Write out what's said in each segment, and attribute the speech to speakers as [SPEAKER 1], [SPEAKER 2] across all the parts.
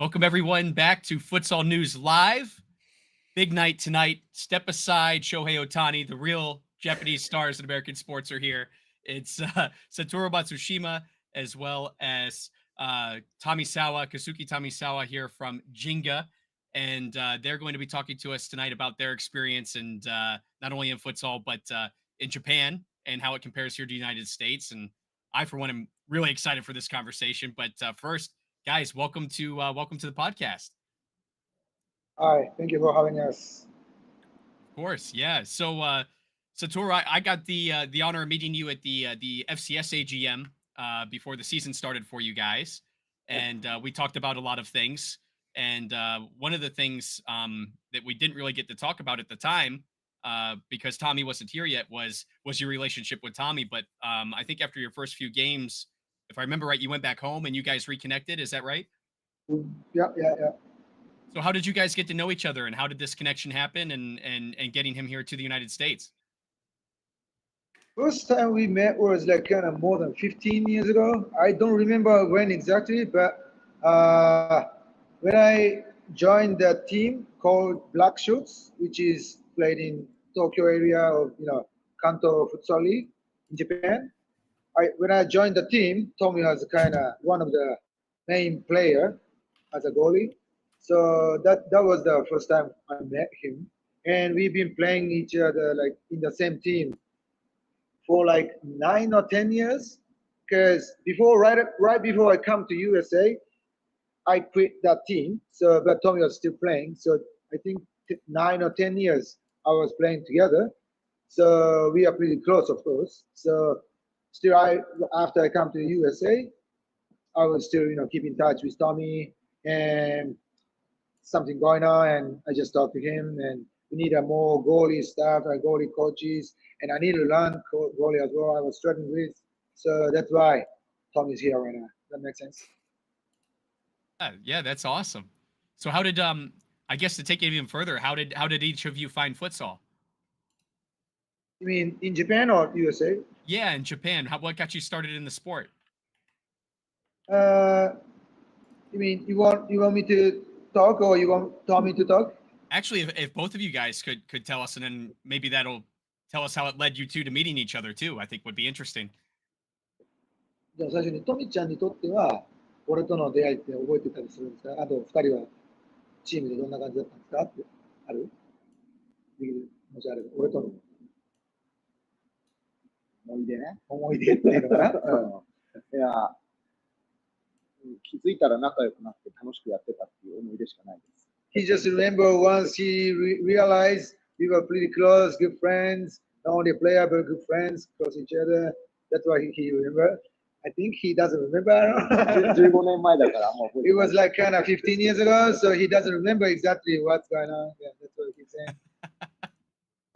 [SPEAKER 1] Welcome everyone back to Futsal News Live. Big night tonight. Step aside, Shohei Ohtani, the real Japanese stars in American sports are here. It's Satoru Matsushima as well as Tomisawa, Kosuke Tomisawa here from Ginga. And they're going to be talking to us tonight about their experience and not only in futsal, but in Japan and how it compares here to the United States. And I, for one, am really excited for this conversation. But first, guys, welcome to the podcast.
[SPEAKER 2] Hi, thank you for having us.
[SPEAKER 1] Of course, yeah. So, Satoru, I got the honor of meeting you at the FCS AGM before the season started for you guys, and we talked about a lot of things. And one of the things that we didn't really get to talk about at the time, because Tommy wasn't here yet, was your relationship with Tommy. But I think after your first few games, if I remember right, you went back home and you guys reconnected. Is that right?
[SPEAKER 2] Yeah.
[SPEAKER 1] So how did you guys get to know each other, and how did this connection happen, and getting him here to the United States?
[SPEAKER 2] First time we met was like kind of more than 15 years ago. I don't remember when exactly, but when I joined the team called Black Shoots, which is played in Tokyo area of Kanto Futsal League in Japan. When I joined the team, Tommy was kind of one of the main player as a goalie. So that was the first time I met him, and we've been playing each other like in the same team for like 9 or 10 years. Because right before I come to USA, I quit that team. So but Tommy was still playing. So I think 9 or 10 years I was playing together. So we are pretty close, of course. So still, I after I come to USA, I was still keep in touch with Tommy and something going on, and I just talked to him, and we need a more goalie staff, goalie coaches, and I need to learn goalie as well. I was struggling with, so that's why Tom is here right now. That makes sense.
[SPEAKER 1] Yeah, that's awesome. So how did I guess to take it even further, how did each of you find futsal?
[SPEAKER 2] You mean in Japan or USA?
[SPEAKER 1] Yeah, in Japan. What got you started in the sport?
[SPEAKER 2] Uh, you mean you want me to talk, or you want Tommy to talk?
[SPEAKER 1] Actually, if both of you guys could tell us, and then maybe that'll tell us how it led you two to meeting each other too. I think would be interesting.
[SPEAKER 2] じゃあ最初にトミちゃんにとっては俺との出会いって覚えてたりするんですか？あと二人はチームでどんな感じだったんですかってある？もしあれば俺との
[SPEAKER 3] 思い出ね。
[SPEAKER 2] 思い出っていうのかな？
[SPEAKER 3] いや、気づいたら仲良くなって楽しくやってたっていう思い出しかないです。
[SPEAKER 2] He just remember once he realized we were pretty close, good friends, not only a player but good friends, close each other. That's why he remember. I think he doesn't remember.
[SPEAKER 3] 15年前だからもう覚えて
[SPEAKER 2] It
[SPEAKER 3] ない
[SPEAKER 2] was like kind of 15 years ago, so he doesn't remember exactly what's going on. Yeah, that's what he's saying.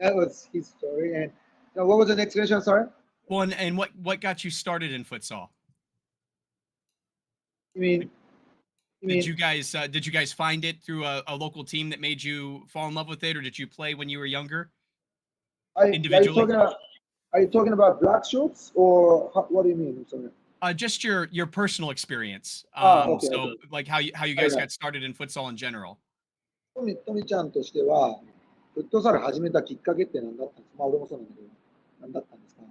[SPEAKER 2] That was his story. And now, what was the next question? Sorry.
[SPEAKER 1] Well, and what got you started in futsal?
[SPEAKER 2] You mean?
[SPEAKER 1] Did you guys find it through a local team that made you fall in love with it, or did you play when you were younger? Individually?
[SPEAKER 2] Are you talking about black shorts, or what do you mean? I'm sorry.
[SPEAKER 1] Just your personal experience.
[SPEAKER 2] Okay,
[SPEAKER 1] So
[SPEAKER 2] okay.
[SPEAKER 1] like how you guys got started in futsal in general.
[SPEAKER 2] トミちゃんとしては、フットサル始めたきっかけって何だったんですか？まあ俺もそうなんだけど、何だったんですか？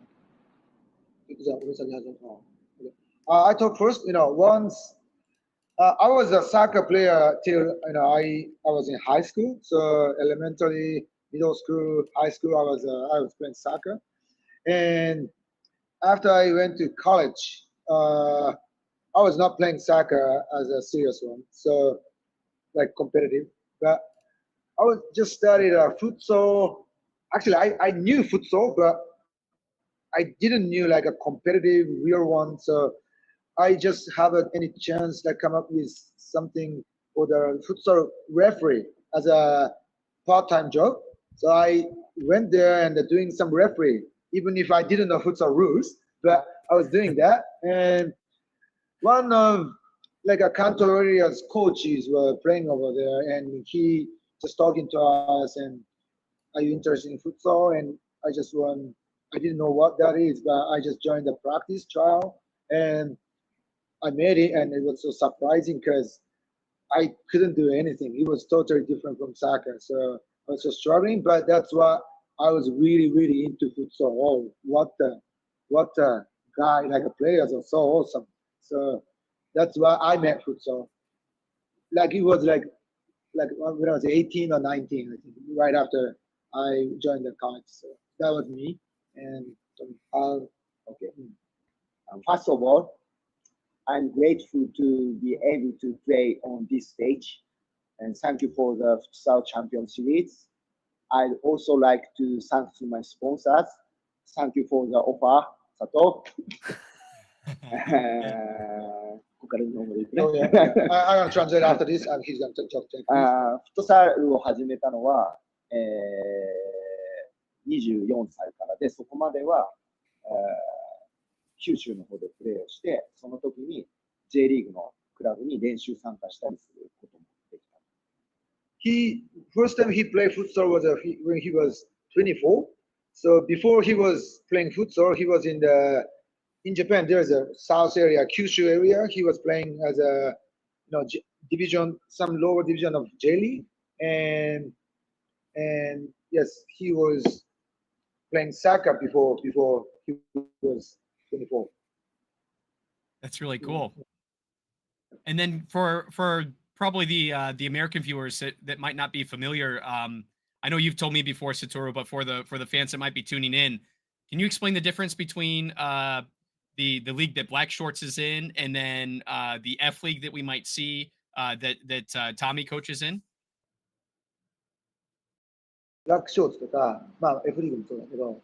[SPEAKER 2] じゃあ俺先始めよう。I talk first. Once I was a soccer player till I was in high school. So elementary, middle school, high school, I was playing soccer. And after I went to college, I was not playing soccer as a serious one, so like competitive. But I was just studied futsal. Actually, I knew futsal, but I didn't knew like a competitive real one. So I just haven't any chance to come up with something for the futsal referee as a part-time job. So I went there and doing some referee, even if I didn't know futsal rules, but I was doing that. And one of like a Kanto area's coaches were playing over there, and he just talking to us, and are you interested in futsal? And I didn't know what that is, but I just joined the practice trial, and I made it, and it was so surprising because I couldn't do anything. It was totally different from soccer. So I was just struggling, but that's why I was really, really into futsal. Oh, what a guy, like a players are so awesome. So that's why I met futsal. Like it was like when I was 18 or 19, I think, right after I joined the college. So that was me. And
[SPEAKER 3] Okay. First of all, I'm grateful to be able to play on this stage, and thank you for the Futsal Champion Series. I'd also like to thank to my sponsors. Thank you for the offer, Sato. ここから日本語でいくね。
[SPEAKER 2] oh, yeah. I'm going to translate after this, and he's going to talk.
[SPEAKER 3] フットサルを始めたのは、24歳からで、そこまでは、九州の方でプレーをして、その時に J リーグのクラブに練習参加したりすることもできた。
[SPEAKER 2] First time he played futsal was when he was 24. So before he was playing futsal, he was in Japan. There's a South area, Kyushu area. He was playing as a division, some lower division of J League, and yes, he was playing soccer before he was 24.
[SPEAKER 1] That's really cool. And then for probably the American viewers that might not be familiar, I know you've told me before, Satoru, but for the fans that might be tuning in, can you explain the difference between the league that Black Shorts is in and then the F League that we might see that Tommy coaches in?
[SPEAKER 2] ブラックショーツとか、まあ、F リーグもそうだけど、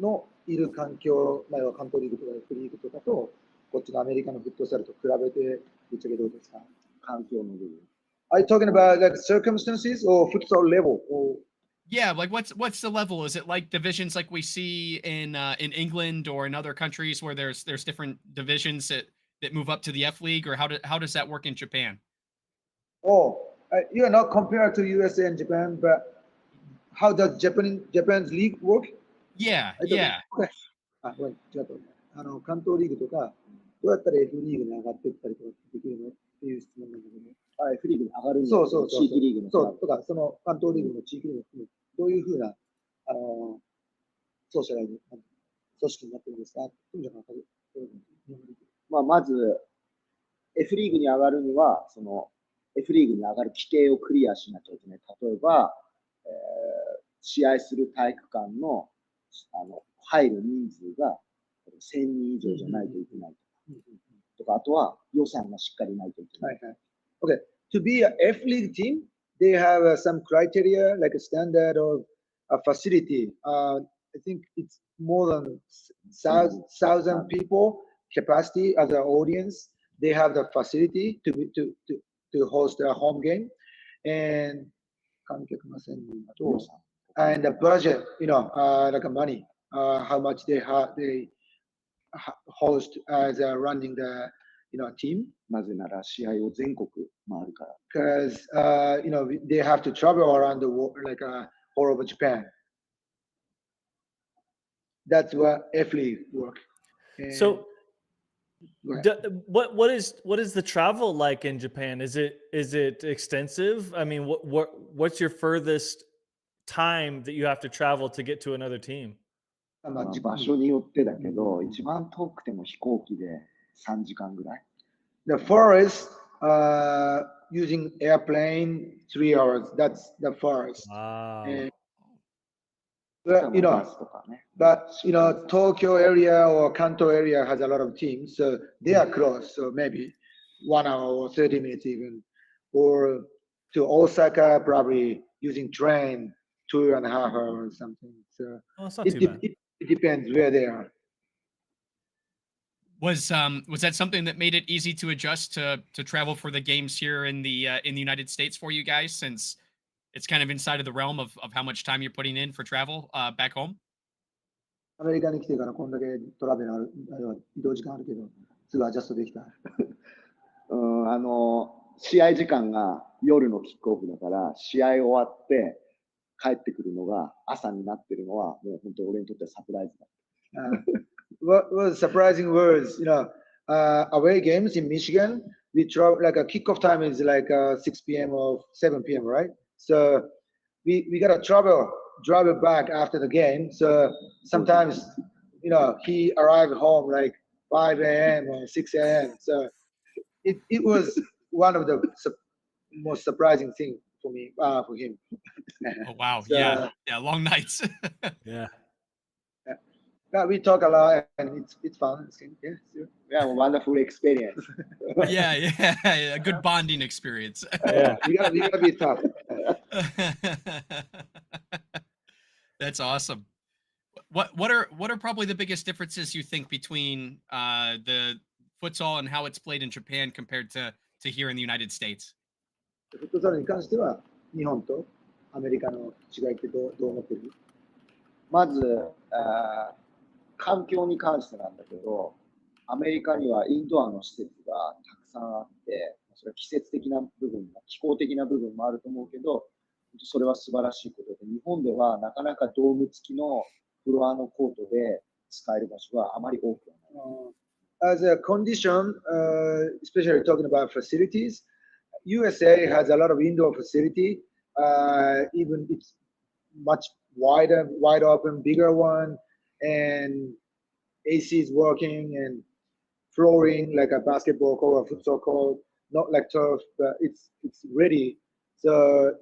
[SPEAKER 2] のいる環境、まあ、関東リーグとか F リーグとかと、こっちのアメリカのフットサルと比べて、ぶっちゃけどうですか？
[SPEAKER 3] 環境の部分。
[SPEAKER 2] Are you talking about like circumstances or futsal level? Or...
[SPEAKER 1] Yeah, like what's the level? Is it like divisions like we see in England or in other countries where there's different divisions that move up to the F League, or how does that work in Japan?
[SPEAKER 2] Oh, you are not compared to USA and Japan, but how does Japan's league work?
[SPEAKER 1] Yeah,
[SPEAKER 2] Okay.
[SPEAKER 1] yeah.
[SPEAKER 2] あ、ごめん、違った。関東リーグとか、どうやったら F リーグに上がっていったりとかできるのっていう質問なんだけど。
[SPEAKER 3] F リーグに上がるんだ
[SPEAKER 2] そうそうそう。
[SPEAKER 3] 地域リーグの。
[SPEAKER 2] そうとか、その関東リーグの地域リーグのどういうふうな、ソーシャル組織になってるんですか？
[SPEAKER 3] まあ、まず、F リーグに上がるには、その F リーグに上がる規定をクリアしなきゃいけない。例えば、試合する体育館の、入る人数が1000人以上じゃないといけないとか、あとは予算がしっかりないといけない。
[SPEAKER 2] Okay, to be an F League team, they have some criteria like a standard of a facility. I think it's more than 1,000 people capacity as an audience. They have the facility to host a home game, and and the budget, like a money, how much they host as running the team.
[SPEAKER 3] なぜなら試合を全国回るから。
[SPEAKER 2] Because they have to travel around the world, like all over Japan. That's what F League work.
[SPEAKER 4] So, what is the travel like in Japan? Is it extensive? I mean, what's your furthest time that you have to travel to get to another team?
[SPEAKER 3] 場所によってだけど、一番遠くても飛行機で3時間ぐらい。
[SPEAKER 2] The farthest, using airplane, 3 hours. That's the farthest.
[SPEAKER 4] Wow.
[SPEAKER 2] But Tokyo area or Kanto area has a lot of teams, so they are close. So maybe 1 hour or 30 minutes even, or to Osaka, probably using train 2.5 hours or something. So
[SPEAKER 4] it's not too bad.
[SPEAKER 2] It depends where they are.
[SPEAKER 1] Was that something that made it easy to adjust to travel for the games here in the United States for you guys, since it's kind of inside of the realm of how much time you're putting in for travel back home?
[SPEAKER 2] アメリカに来てからこんだけトラベルある、移動時間あるけど、すぐアジャストできた。
[SPEAKER 3] 試合時間が夜のキックオフだから、試合終わって帰ってくるのが朝になってるのは、もう本当に俺にとってはサプライズだ。
[SPEAKER 2] What was surprising was, away games in Michigan, we travel like a kickoff time is like 6 p.m. or 7 p.m. right? So we gotta drive it back after the game. So sometimes he arrived home like 5 a.m. or 6 a.m. So it was one of the most surprising thing for me for him.
[SPEAKER 1] Oh wow,
[SPEAKER 2] So,
[SPEAKER 1] yeah, long nights.
[SPEAKER 4] Yeah.
[SPEAKER 2] but we talk a lot and it's fun. Yeah, sure.
[SPEAKER 3] Yeah, wonderful experience.
[SPEAKER 1] yeah, a good bonding experience.
[SPEAKER 4] Yeah.
[SPEAKER 2] we gotta be tough.
[SPEAKER 1] That's awesome. What are probably the biggest differences you think between the futsal and how it's played in Japan compared to here in the United States?
[SPEAKER 2] フットサルに関しては日本とアメリカの違いってどう思ってる？
[SPEAKER 3] まず、環境に関してなんだけど、アメリカにはインドアの施設がたくさんあって、それは季節的な部分も気候的な部分もあると思うけど、それは素晴らしいことで、日本ではなかなかドーム付きのフロアのコートで使える場所はあまり多くはない。
[SPEAKER 2] As a condition, especially talking about facilities, USA has a lot of indoor facility. Even it's much wide open, bigger one, and AC is working and flooring like a basketball court or futsal court, not like turf, but it's ready. So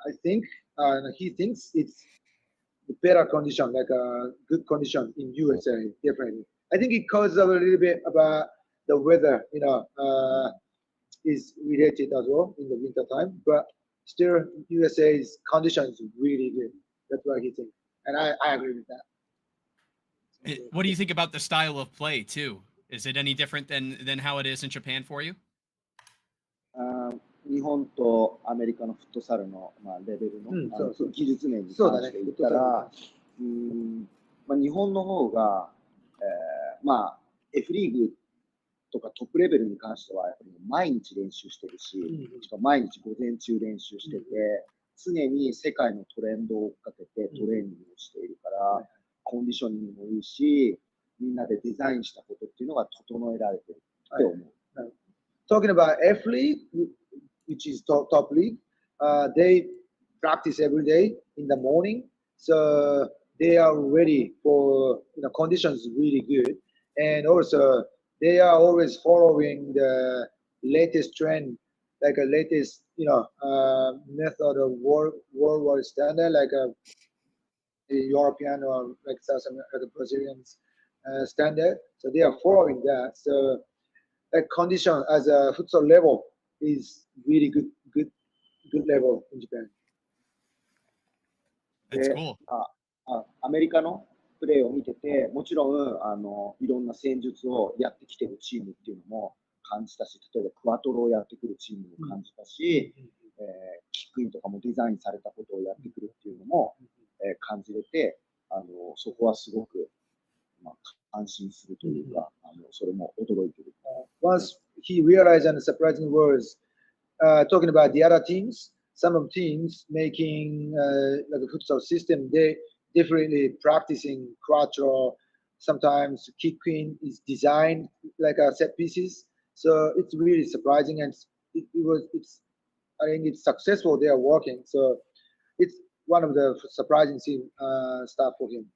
[SPEAKER 2] I think he thinks it's the better condition, like a good condition in USA, definitely. I think it causes a little bit about the weather, is related as well in the winter time, but still USA's condition is really good. That's what he thinks, and I agree with that.
[SPEAKER 1] What do you think about the style of play too? Is it any different than how it is in Japan for you?
[SPEAKER 3] 日本とアメリカのフットサルの、レベルの、
[SPEAKER 2] そう
[SPEAKER 3] 技術面に関して言ったら、日本の方が、F リーグとかトップレベルに関してはやっぱり毎日練習してるし、しかも毎日午前中練習してて、常に世界のトレンドを追っかけてトレーニングをしているから、コンディショニングもいいし、みんなでデザインしたことっていうのが整えられてるって思う。
[SPEAKER 2] Talking about F League, which is top league, they practice every day in the morning, so they are ready for conditions really good, and also they are always following the latest trend, like a latest method of worldwide standard, like a European or like South American Brazilian standard. So they are following that. So that condition as a futsal level is really good level in Japan.
[SPEAKER 1] That's cool.
[SPEAKER 3] アメリカのプレーを見てて、もちろんいろんな戦術をやってきてるチームっていうのも感じたし、例えばクワトロをやってくるチームも感じたし、キックインとかもデザインされたことをやってくるっていうのも、感じれて、そこはすごく、安心するというか、それも驚いてる。
[SPEAKER 2] Once he realized and surprising words, talking about the other teams, some of teams making like a futsal system, they differently practicing quattro. Sometimes kick queen is designed like a set pieces, so it's really surprising, and I think it's successful. They are working, so it's one of the surprising stuff for him.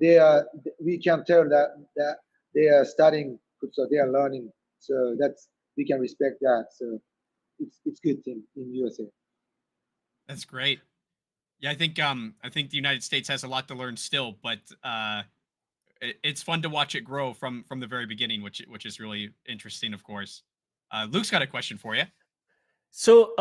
[SPEAKER 2] We can tell that they are studying futsal, they are learning, so we can respect that. So it's good thing in USA.
[SPEAKER 1] That's great. Yeah, I think the United States has a lot to learn still, but it's fun to watch it grow from the very beginning, which is really interesting, of course. Luke's got a question for you.
[SPEAKER 4] So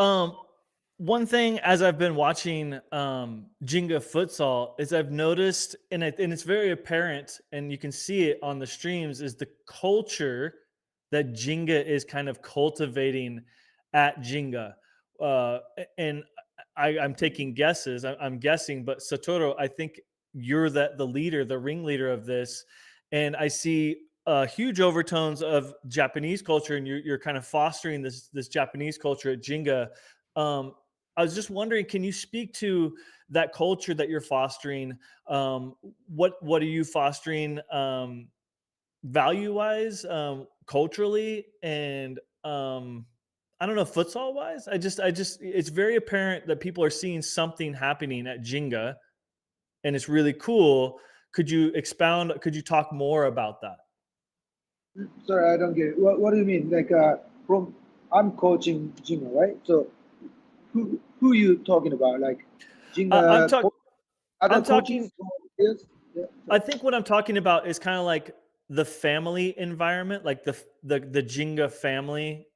[SPEAKER 4] one thing as I've been watching Ginga futsal is I've noticed, and it's very apparent, and you can see it on the streams, is the culture that Ginga is kind of cultivating at Ginga. And I'm taking guesses. I'm guessing, but Satoru, I think you're the leader, the ringleader of this, and I see huge overtones of Japanese culture, and you're kind of fostering this Japanese culture at Ginga. I was just wondering, can you speak to that culture that you're fostering? What are you fostering value wise, culturally, and I don't know, futsal wise. It's very apparent that people are seeing something happening at Ginga, and it's really cool. Could you expound? Could you talk more about that?
[SPEAKER 2] Sorry, I don't get it. What do you mean? Like from I'm coaching Jinga, right? So who you talking about? Like
[SPEAKER 4] I'm
[SPEAKER 2] Jinga
[SPEAKER 4] talking.
[SPEAKER 2] other
[SPEAKER 4] I'm
[SPEAKER 2] coaches?
[SPEAKER 4] talking.
[SPEAKER 2] Yes. Yeah.
[SPEAKER 4] I think what I'm talking about is kind of like the family environment, like the Jenga family.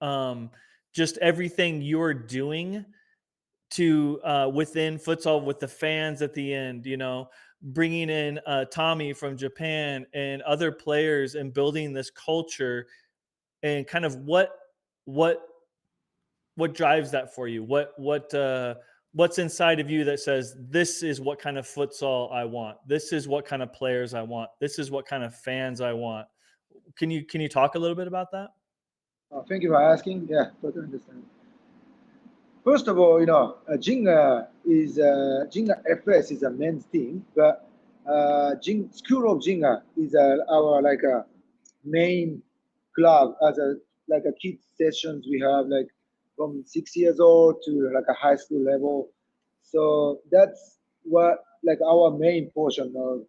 [SPEAKER 4] Just everything you're doing to within futsal with the fans at the end. You know, bringing in Tommy from Japan and other players and building this culture, and kind of what what drives that for you? What's inside of you that says this is what kind of futsal I want? This is what kind of players I want. This is what kind of fans I want. Can you talk a little bit about that?
[SPEAKER 2] Thank you for asking. Yeah, totally understand. First of all, Ginga Ginga FS is a men's team, but School of Ginga is our like a main club as a like a kids sessions we have like from 6 years old to like a high school level. So that's what like our main portion of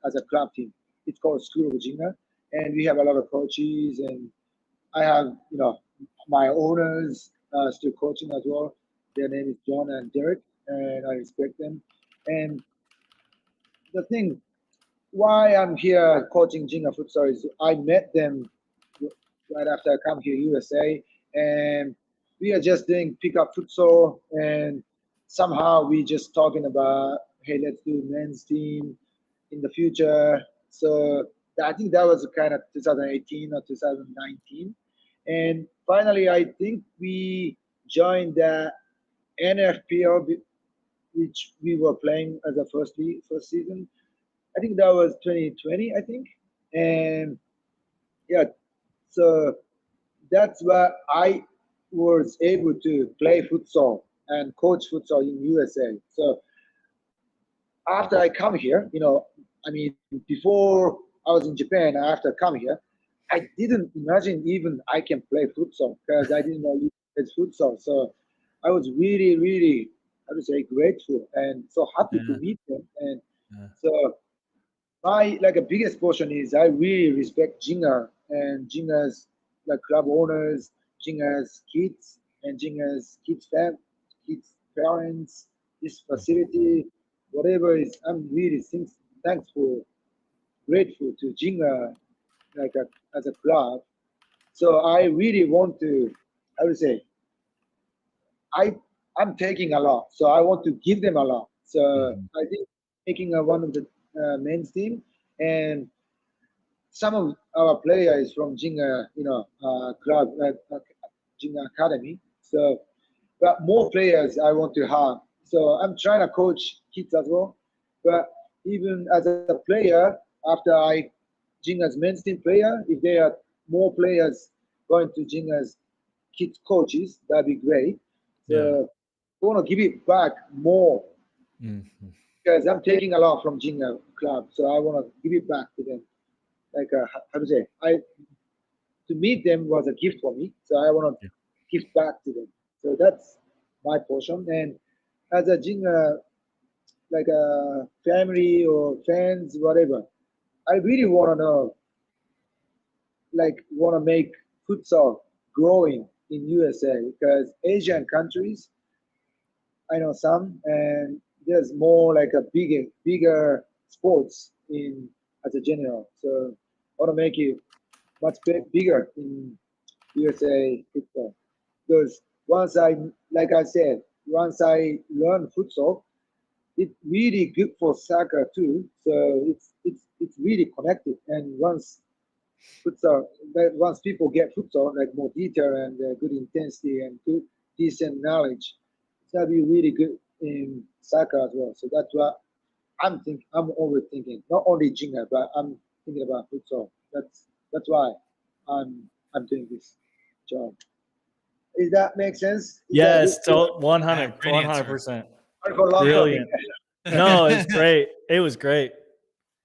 [SPEAKER 2] as a club team. It's called School of Ginga, and we have a lot of coaches, and I have my owners still coaching as well. Their name is John and Derek, and I respect them. And the thing why I'm here coaching Jinga Futsal is I met them right after I come here USA, and we are just doing pickup futsal, and somehow we just talking about hey, let's do men's team in the future. So I think that was kind of 2018 or 2019, and finally I think we joined the NFPL, which we were playing as a first season. I think that was 2020, I think. And yeah, so that's where I was able to play futsal and coach futsal in USA. So after I come here, I mean, before I was in Japan, after I come here, I didn't imagine even I can play futsal because I didn't know it's futsal. So I was really, really, I would say, grateful and so happy to
[SPEAKER 4] Yeah.
[SPEAKER 2] meet them. And
[SPEAKER 4] Yeah.
[SPEAKER 2] so my like a biggest portion is I really respect Jinga and Jinga's like club owners, Jinga's kids, and Jinga's kids parents, this facility, whatever is. I'm really thankful, grateful to Jinga like as a club. So I really want to, I would say, I I'm taking a lot, so I want to give them a lot. So
[SPEAKER 4] Mhm.
[SPEAKER 2] I think making one of the men's team, and some of our players from Jinga, club, Jinga Academy. So, but more players I want to have. So I'm trying to coach kids as well. But even as a player, after I Jinga's men's team player, if there are more players going to Jinga's kids coaches, that'd be great.
[SPEAKER 4] Yeah.
[SPEAKER 2] So I want to give it back more
[SPEAKER 4] Mhm.
[SPEAKER 2] because I'm taking a lot from Jinga club. So I want to give it back to them. Like how to say, I to meet them was a gift for me. So I want to
[SPEAKER 4] Yeah.
[SPEAKER 2] give back to them. So that's my portion. And as a Jinga, like a family or fans, whatever, I really want to know, like, want to make futsal growing in USA because Asian countries, I know some, and there's more like a bigger sports in as a general. So I want to make it much bigger in USA football. Because like I said, once I learned futsal, it's really good for soccer too. So it's really connected. And once people get futsal, like more detail and good intensity and good decent knowledge, it's gonna be really good in soccer as well. So that's what I'm always thinking. Not only Jinga, but I'm thinking about futsal. That's why I'm doing this job. Does that make sense? Is that good?
[SPEAKER 4] Yes, so
[SPEAKER 1] Yeah,
[SPEAKER 4] 100,
[SPEAKER 1] great answer.
[SPEAKER 4] 100%.
[SPEAKER 2] Sorry for long talking.
[SPEAKER 4] Brilliant. No, it's great. It was great.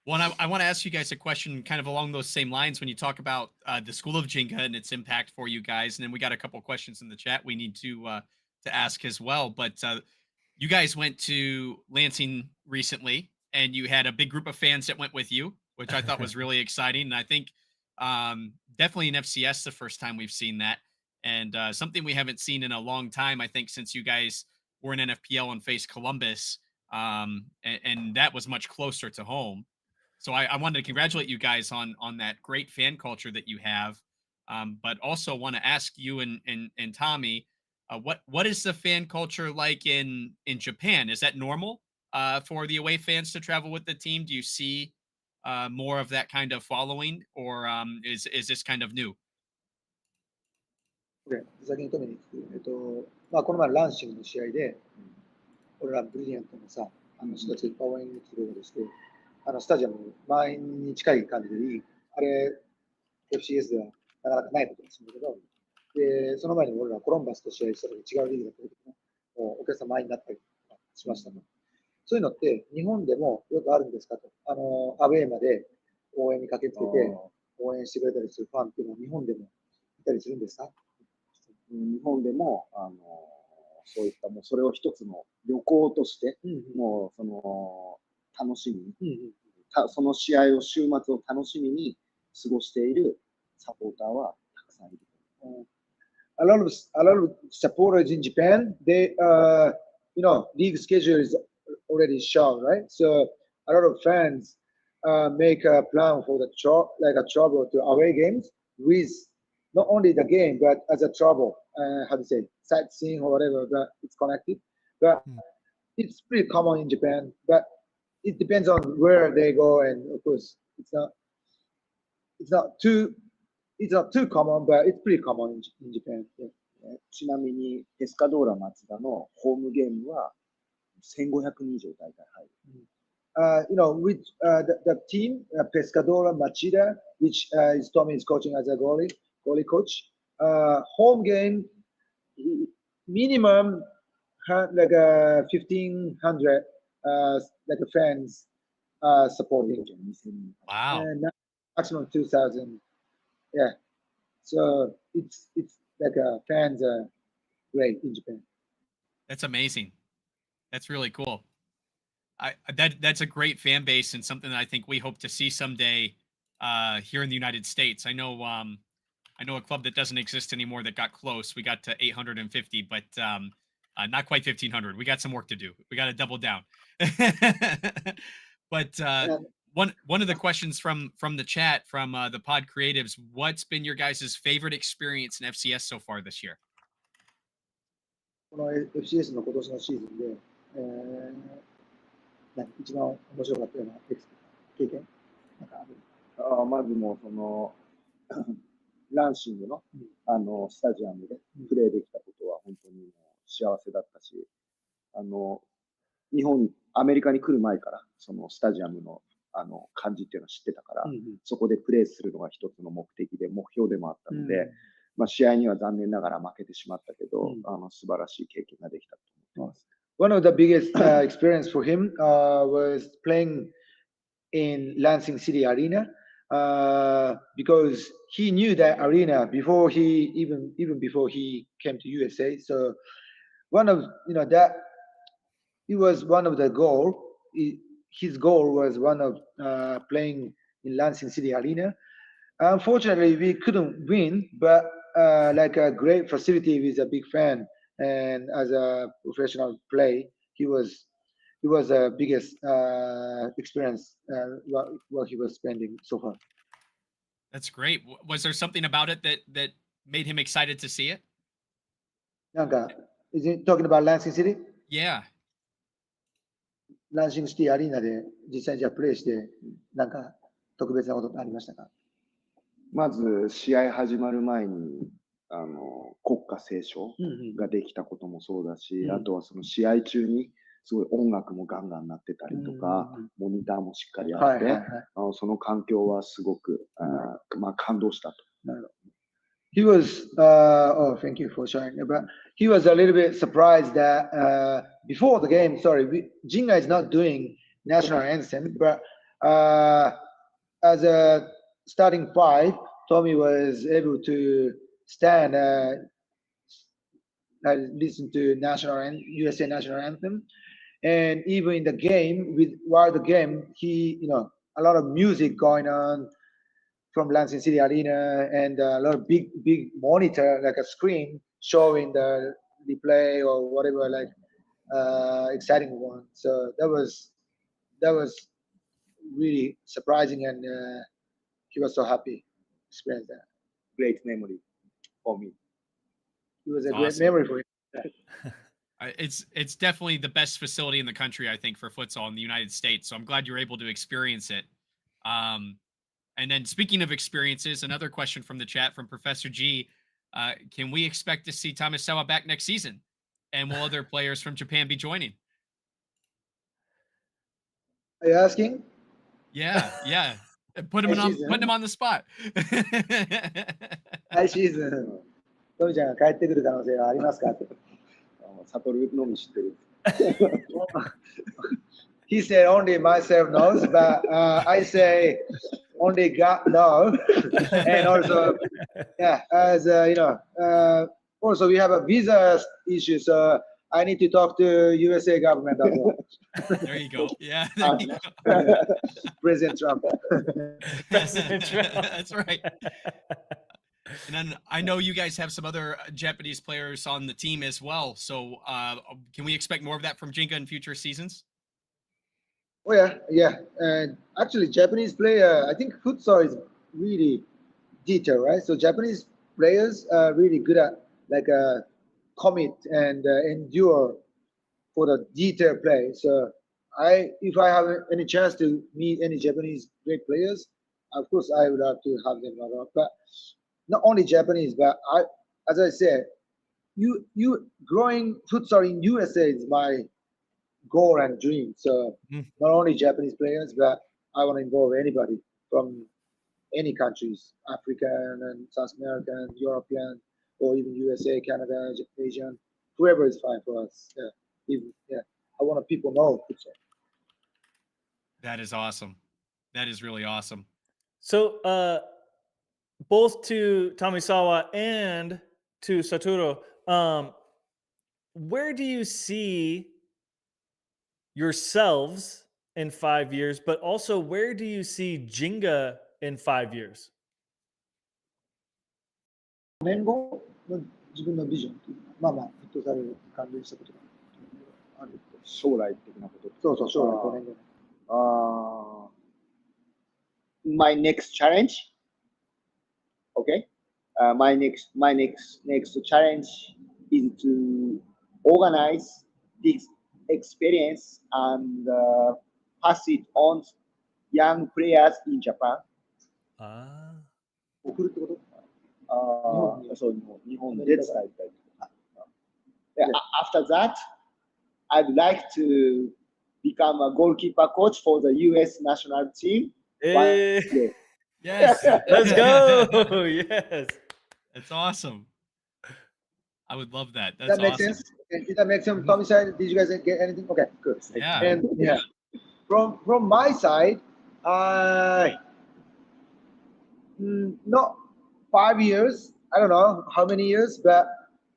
[SPEAKER 1] Well, and I want to ask you guys a question kind of along those same lines when you talk about the School of Ginga and its impact for you guys. And then we got a couple questions in the chat we need to ask as well. But you guys went to Lansing recently, and you had a big group of fans that went with you, which I thought was really exciting. And I think definitely in FCS, the first time we've seen that, and something we haven't seen in a long time, I think, since you guys were in NFPL and faced Columbus. And that was much closer to home. So I wanted to congratulate you guys on that great fan culture that you have, but also want to ask you and Tommy, what is the fan culture like in Japan? Is that normal for the away fans to travel with the team? Do you see more of that kind of following, or is this kind of new?
[SPEAKER 2] で、先に止めに行く。まあ、この前、ランシングの試合で、俺らブリリアントのさ、人たちがいっぱい応援に来てくれたりして、スタジアム満員に近い感じでいい。あれ、FCS ではなかなかないことでするんだけど、で、その前に俺らコロンバスと試合した時違うリーグだった時ね、お客さん満員になったりしましたね。そういうのって日本でもよくあるんですかと。アウェーまで応援に駆けつけて応援してくれたりするファンっていうのは日本でもいたりするんですか？
[SPEAKER 3] 日本でもそういったもうそれを一つの旅行として、もうその楽しみに、その試合を週末を楽しみに過ごしているサポーターはたくさんいる。
[SPEAKER 2] A lot of supporters in Japan, they league schedule is already shown, right? So a lot of fans make a plan for the travel to away games with not only the game but as a travel, how to say, sightseeing or whatever, but it's connected. But it's pretty common in Japan, but it depends on where they go, and of course it's not too common, but it's pretty common in Japan. Yeah.
[SPEAKER 3] ちなみにペスカドーラマツダのホームゲームは1500人以上大体入る。
[SPEAKER 2] With the team, Pescadola Machida, which is Tommy is coaching as a goalie coach, home game minimum like 1,500 like fans supporting.
[SPEAKER 1] Wow.
[SPEAKER 2] And maximum 2,000. Yeah. So it's like fans are great in Japan.
[SPEAKER 1] That's amazing. That's really cool. That's a great fan base and something that I think we hope to see someday here in the United States. I know a club that doesn't exist anymore that got close. We got to 850, but not quite 1,500. We got some work to do. We got to double down. But one of the questions from the chat from the Pod Creatives, what's been your guys' favorite experience in FCS so far this year?
[SPEAKER 2] この FCS の今年のシーズンで、一番面白かったような経験なんかある？
[SPEAKER 3] まずもうそのランシングの、スタジアムでプレーできたことは本当に幸せだったし、アメリカに来る前からそのスタジアムの感じっていうのを知ってたから、そこでプレーするのが一つの目的で目標でもあったので、まあ試合には残念ながら負けてしまったけど、素晴らしい経験ができたと思ってます。
[SPEAKER 2] One of the biggest experience for him was playing in Lansing City Arena because he knew that arena before even before he came to USA. So one of that it was one of the goal. His goal was one of playing in Lansing City Arena. Unfortunately, we couldn't win, but like a great facility with a big fan, and as a professional play, he was the biggest experience what he was spending so far.
[SPEAKER 1] That's great. Was there something about it that made him excited to see it?
[SPEAKER 2] なんか is he talking about Lansing City?
[SPEAKER 1] Yeah.
[SPEAKER 2] ランシングシティアリーナで実際にじゃあプレーしてなんか特別なことってありましたか？
[SPEAKER 3] まず試合始まる前に国歌斉唱ができたこともそうだし、あとはその試合中にすごい音楽もガンガン鳴ってたりとか、モニターもしっかりあって、その環境はすごくまあ感動したと。
[SPEAKER 2] なるほど。He was, thank you for sharing. But he was a little bit surprised that before the game, Ginga is not doing national anthem, but As a starting five, Tommy was able to stand, listen to USA national anthem, and even in the game, while the game, he, a lot of music going on from Lansing City Arena, and a lot of big monitor, like a screen showing the replay or whatever, like exciting one. So that was really surprising, and he was so happy to experience that.
[SPEAKER 3] Great memory for me.
[SPEAKER 2] It was a
[SPEAKER 1] That's
[SPEAKER 2] great
[SPEAKER 1] awesome.
[SPEAKER 2] memory for him.
[SPEAKER 1] It's definitely the best facility in the country, I think, for futsal in the United States. So I'm glad you're able to experience it. And then speaking of experiences, another question from the chat from Professor G. Can we expect to see Tomisawa back next season? And will other players from Japan be joining?
[SPEAKER 2] Are you asking?
[SPEAKER 1] Yeah. Putting him on the spot.
[SPEAKER 2] 来シーズン、トミちゃんが帰ってくる可能性はありますかって。
[SPEAKER 3] サトルのみ知ってる。
[SPEAKER 2] He said only myself knows, but I say only God knows. And also, yeah, as also we have a visa issue, so I need to talk to USA government as well.
[SPEAKER 1] There you go. Yeah, there you go.
[SPEAKER 2] President Trump.
[SPEAKER 1] That's right. And then I know you guys have some other Japanese players on the team as well. So can we expect more of that from Ginga in future seasons?
[SPEAKER 2] Oh yeah. And actually, Japanese player, I think futsal is really detailed, right? So Japanese players are really good at commit and endure for the detailed play. So if I have any chance to meet any Japanese great players, of course I would have to have them around. But not only Japanese, but as I said, you growing futsal in USA is my goal and dream. So not only Japanese players, but I want to involve anybody from any countries, African and South American, European, or even USA, Canada, Asian, whoever is fine for us. I want people know futsal.
[SPEAKER 1] That is awesome. That is really awesome.
[SPEAKER 4] So both to Tomisawa and to Satoru, where do you see yourselves in 5 years, but also where do you see Ginga in 5 years?
[SPEAKER 2] 5年後の自分のビジョンというのは、フットサル関連したことがある。
[SPEAKER 3] 将来的なこと。
[SPEAKER 2] そう、将来5年後。
[SPEAKER 3] My next challenge. Okay. My next challenge is to organize this experience and pass it on young players in Japan.
[SPEAKER 2] 送るってこと？
[SPEAKER 3] そう、日本で伝えたい。After that, I'd like to become a goalkeeper coach for the US national team.
[SPEAKER 4] Hey.
[SPEAKER 1] Yes.
[SPEAKER 4] Let's go. Yes.
[SPEAKER 1] That's awesome. I would love that. That's
[SPEAKER 2] That makes
[SPEAKER 1] awesome.
[SPEAKER 2] sense. Did that make sense? Tommy side, did you guys get anything? Okay, good.
[SPEAKER 1] Yeah.
[SPEAKER 2] And from my side, not 5 years. I don't know how many years, but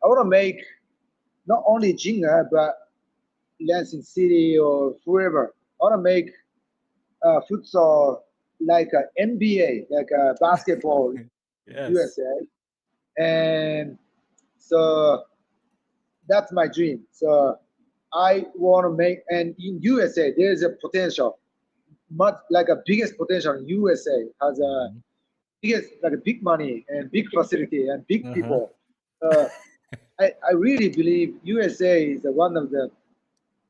[SPEAKER 2] I want to make not only Ginga but Lansing City or wherever. I want to make futsal like an NBA, like a basketball
[SPEAKER 4] Yes.
[SPEAKER 2] USA, and so that's my dream. So I want to make, and in USA there is a potential, much like a biggest potential in USA has a biggest, like a big money and big facility and big people. I really believe USA is one of the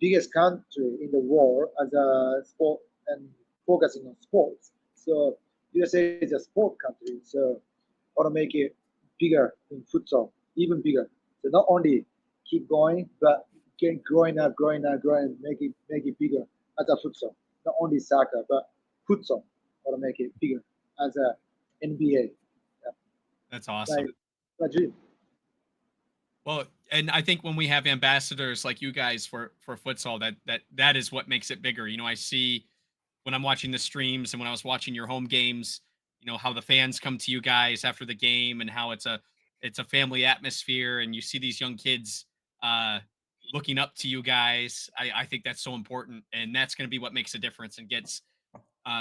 [SPEAKER 2] biggest country in the world as a sport and focusing on sports. So USA is a sport country. So I want to make it bigger in futsal, even bigger. So not only keep going, but keep growing, make it bigger as a futsal. Not only soccer, but futsal. I want to make it bigger as a NBA.
[SPEAKER 1] That's awesome.
[SPEAKER 2] My dream.
[SPEAKER 1] Well, and I think when we have ambassadors like you guys for futsal, that is what makes it bigger. You know, I see when I'm watching the streams and when I was watching your home games, how the fans come to you guys after the game and how it's a family atmosphere and you see these young kids uh looking up to you guys. I think that's so important, and that's going to be what makes a difference and gets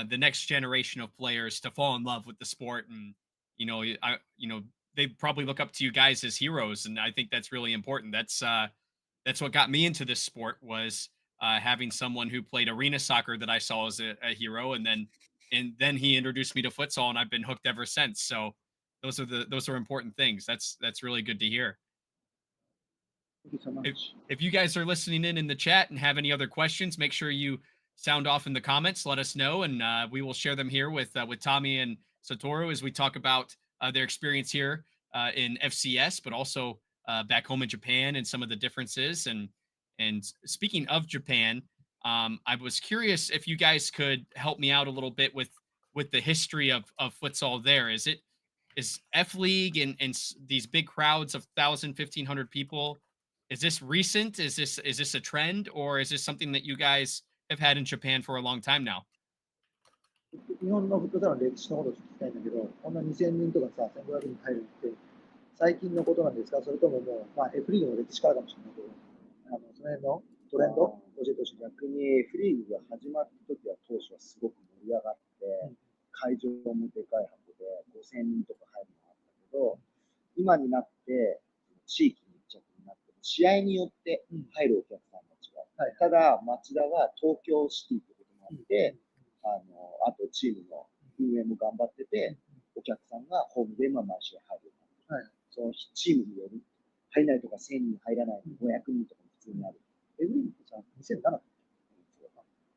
[SPEAKER 1] the next generation of players to fall in love with the sport. And they probably look up to you guys as heroes, and I think that's really important. That's what got me into this sport was having someone who played arena soccer that I saw as a hero, and then he introduced me to futsal, and I've been hooked ever since. So those are important things. That's really good to hear.
[SPEAKER 2] Thank you so
[SPEAKER 1] if,
[SPEAKER 2] much.
[SPEAKER 1] if you guys are listening in the chat and have any other questions, make sure you sound off in the comments. Let us know, and we will share them here with Tommy and Satoru as we talk about their experience here in FCS, but also back home in Japan and some of the differences. And speaking of Japan, I was curious if you guys could help me out a little bit with the history of futsal there. Is F League and these big crowds of 1,000, 1,500 people, is this recent? Is this a trend, or is this something that you guys have had in Japan for a long time now?
[SPEAKER 2] 日本のフットサルの歴史のことを聞きたいんだけど、こんな2000人とかさ、1500人入るって、最近のことなんですか、それとももう、まあ、F リーグの歴史からかもしれないけど、その辺のトレンド教えてほしい。
[SPEAKER 3] 逆にフリーグが始まった時は当初はすごく盛り上がって、会場もでかい箱で5000人とか入るのがあったけど、今になって地域密着になって試合によって入るお客さんが違う。ただ町田は東京シティということもあって、あとチームの運営も頑張ってて、お客さんがホームで毎試合入るようになって、そのチームによる入らないとか1000人入らない500人とかも普通にある。
[SPEAKER 2] F League ってさ、2007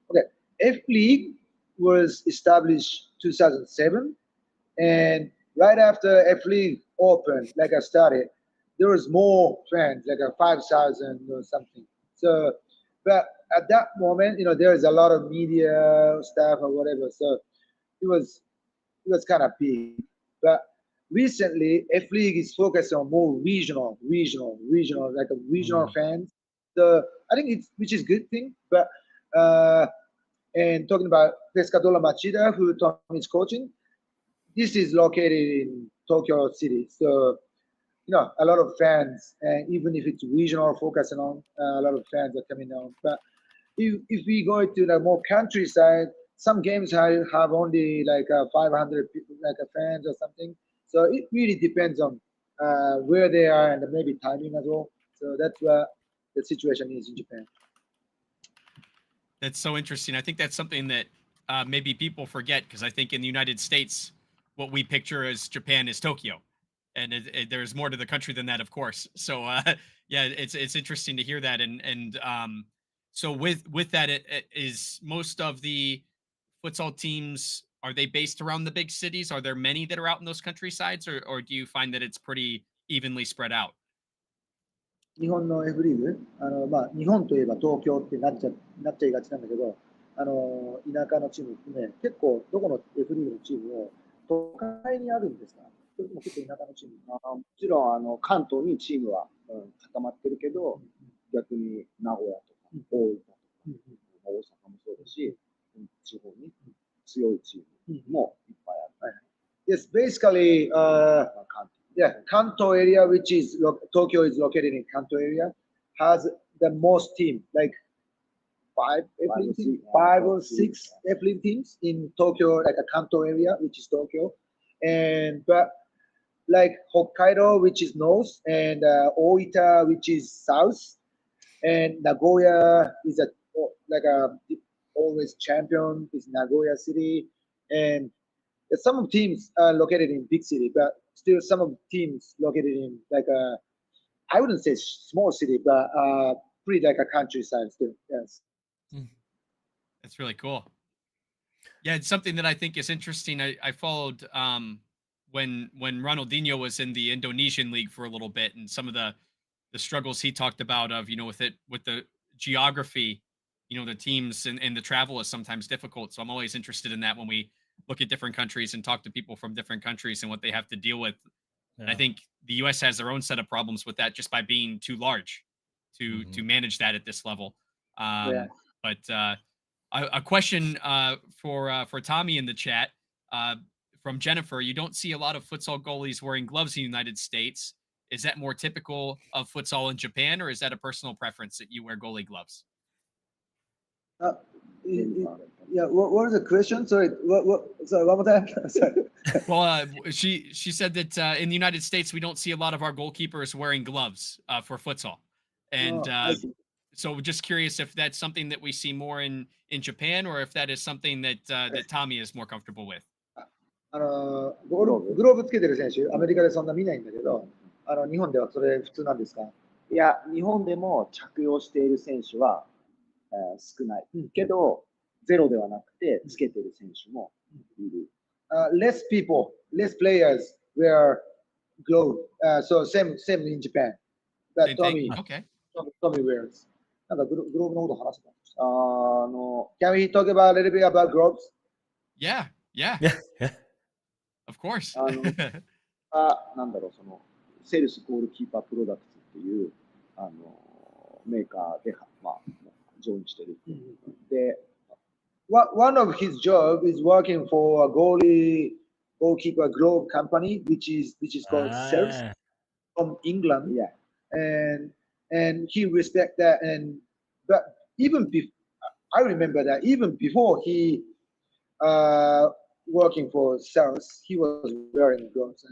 [SPEAKER 2] Okay, F League was established 2007, and right after F League opened, like I started, there was more fans, like a 5,000 or something. So, but at that moment, there was a lot of media stuff or whatever. So it was kind of big. But recently, F League is focused on more regional, like a regional fans. So I think which is a good thing. But and talking about Pescadola Machida, who Tommy is coaching, this is located in Tokyo City. So a lot of fans, and even if it's regional focusing on, a lot of fans are coming on. But if we go to the more countryside, some games have only like 500 people, like fans or something. So it really depends on where they are and maybe timing as well. So that's what the situation is in Japan.
[SPEAKER 1] That's so interesting. I think that's something that maybe people forget, because I think in the United States, what we picture as Japan is Tokyo, and there's more to the country than that, of course. So yeah, it's interesting to hear that. And so with that, it is most of the futsal teams, are they based around the big cities? Are there many that are out in those countrysides, or do you find that it's pretty evenly spread out?
[SPEAKER 2] 日本の F リーグ、日本といえば東京ってなっちゃいがちなんだけど、田舎のチーム含め、結構どこの F リーグのチームも都会にあるんですか？それとも結構田舎のチーム？
[SPEAKER 3] もちろん関東にチームは、固まってるけど、逆に名古屋とか大分とか、大阪もそうだし、地方に強いチームもいっぱいある。
[SPEAKER 2] Yes, basically, Kanto area, which is Tokyo is located in Kanto area, has the most team, like five or six F-League teams in Tokyo, like a Kanto area, which is Tokyo, but like Hokkaido, which is north, and Oita, which is south, and Nagoya is like a always champion is Nagoya City, and some of teams are located in big city, but still some of teams located in like I wouldn't say small city, but pretty like a countryside still. Yes.
[SPEAKER 1] That's really cool. Yeah, it's something that I think is interesting. I followed when Ronaldinho was in the Indonesian league for a little bit, and some of the struggles he talked about of with the geography, the teams and the travel is sometimes difficult. So I'm always interested in that when we look at different countries and talk to people from different countries and what they have to deal with. Yeah. And I think the US has their own set of problems with that just by being too large to manage that at this level. But A question for Tommy in the chat from Jennifer. You don't see a lot of futsal goalies wearing gloves in the United States. Is that more typical of futsal in Japan, or is that a personal preference that you wear goalie gloves?
[SPEAKER 2] Yeah, what is the question? Sorry, sorry, one more time. Sorry.
[SPEAKER 1] Well, she said that in the United States we don't see a lot of our goalkeepers wearing gloves for futsal, and
[SPEAKER 2] I see.
[SPEAKER 1] so just curious if that's something that we see more in Japan, or if that is something that that Tommy is more comfortable with.
[SPEAKER 2] グローブつけてる選手、アメリカでそんな見ないんだけど、日本ではそれ普通なんですか？
[SPEAKER 3] いや、日本でも着用している選手は、少ない。けど、ゼロではなくて、つけてる選手もいる。
[SPEAKER 2] Less people, less players wear glove. So same in Japan. But
[SPEAKER 1] Same thing. Okay.
[SPEAKER 2] Tommy wears. なんかグローブのこと話すか？Can we talk about a little bit about gloves?
[SPEAKER 1] Yeah.
[SPEAKER 4] Yeah.
[SPEAKER 1] Of course.
[SPEAKER 3] なんだろう、その、セルスゴールキーパープロダクツっていう、メーカーで、まあ、ジョインしてる。で、
[SPEAKER 2] One of his job is working for a goalkeeper glove company, which is called Sales from England.
[SPEAKER 3] Yeah.
[SPEAKER 2] And he respect that. But even I remember that even before he working for Sales, he was wearing gloves.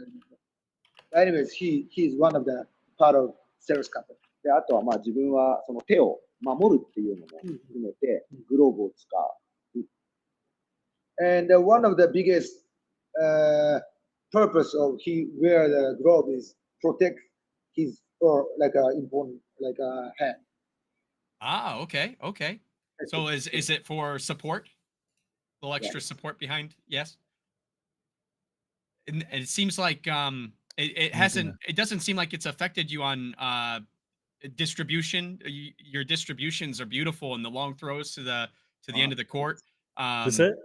[SPEAKER 2] Anyways, he's one of the part of Sales company.
[SPEAKER 3] で、あとはまあ自分はその手を守るっていうのも含めてグローブを使う。
[SPEAKER 2] And one of the biggest purpose of he wear the glove is protect his or like a important like a hand.
[SPEAKER 1] Ah, okay. So is it for support? A little extra support behind? Yes. And it seems like it doesn't seem like it's affected you on distribution. Your distributions are beautiful, and the long throws to the end of the court.
[SPEAKER 4] That's it?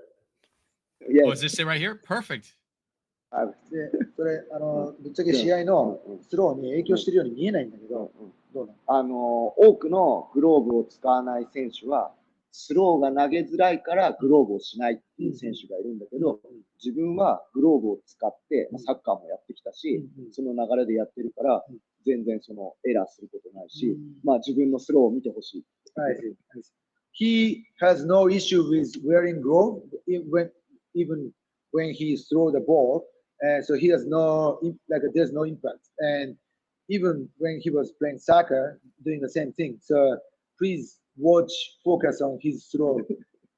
[SPEAKER 2] Yeah.
[SPEAKER 1] Oh, is this it right here? Perfect.
[SPEAKER 2] で、それぶっちゃけ試合のスローに影響してるように見えないんだけど、どうなの？
[SPEAKER 3] 多くのグローブを使わない選手は、スローが投げづらいからグローブをしないっていう選手がいるんだけど、自分はグローブを使ってサッカーもやってきたし、その流れでやってるから、全然そのエラーすることないし、まあ自分のスローを見てほしい。
[SPEAKER 2] He has no issue with wearing glove even when he throw the ball. So he has there's no impact. And even when he was playing soccer, doing the same thing. So please focus on his throw,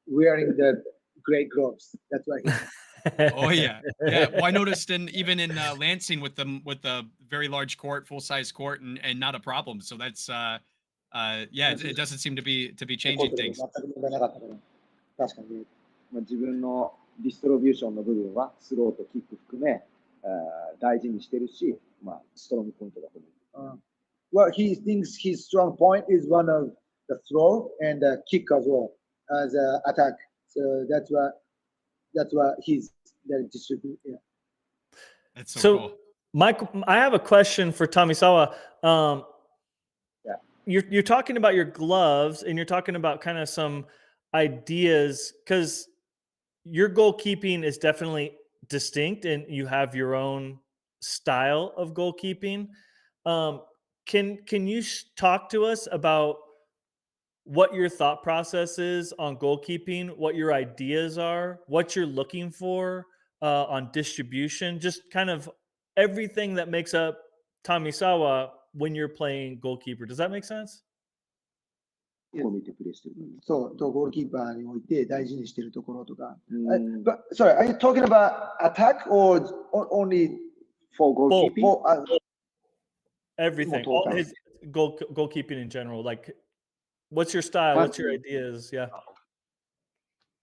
[SPEAKER 2] wearing the great gloves. That's why.
[SPEAKER 1] Oh yeah. Well, I noticed even in Lansing with the very large court, full size court, and not a problem. So that's it doesn't seem to be changing things.
[SPEAKER 2] 確かに。
[SPEAKER 3] 自分のディストリビューションの部分はスローとキック含め大事にしてるし、まあストロングポイントだと思う。
[SPEAKER 2] Well, he thinks his strong point is one of the throw and the kick as well as attack. So that's what he's distribute. Yeah.
[SPEAKER 1] That's so cool.
[SPEAKER 4] Mike, I have a question for Tomisawa. You're talking about your gloves, and you're talking about kind of some ideas, because your goalkeeping is definitely distinct, and you have your own style of goalkeeping. Can you talk to us about what your thought process is on goalkeeping, what your ideas are, what you're looking for on distribution, just kind of everything that makes up Tomisawa when you're playing goalkeeper? Does that make sense?
[SPEAKER 2] そう、ゴールキーパーにおいて大事にしているところとか。But sorry, are you talking about attack or only
[SPEAKER 3] for goalkeeping?
[SPEAKER 4] Everything. All his goalkeeping in general. Like, what's your style? What's your ideas? Yeah.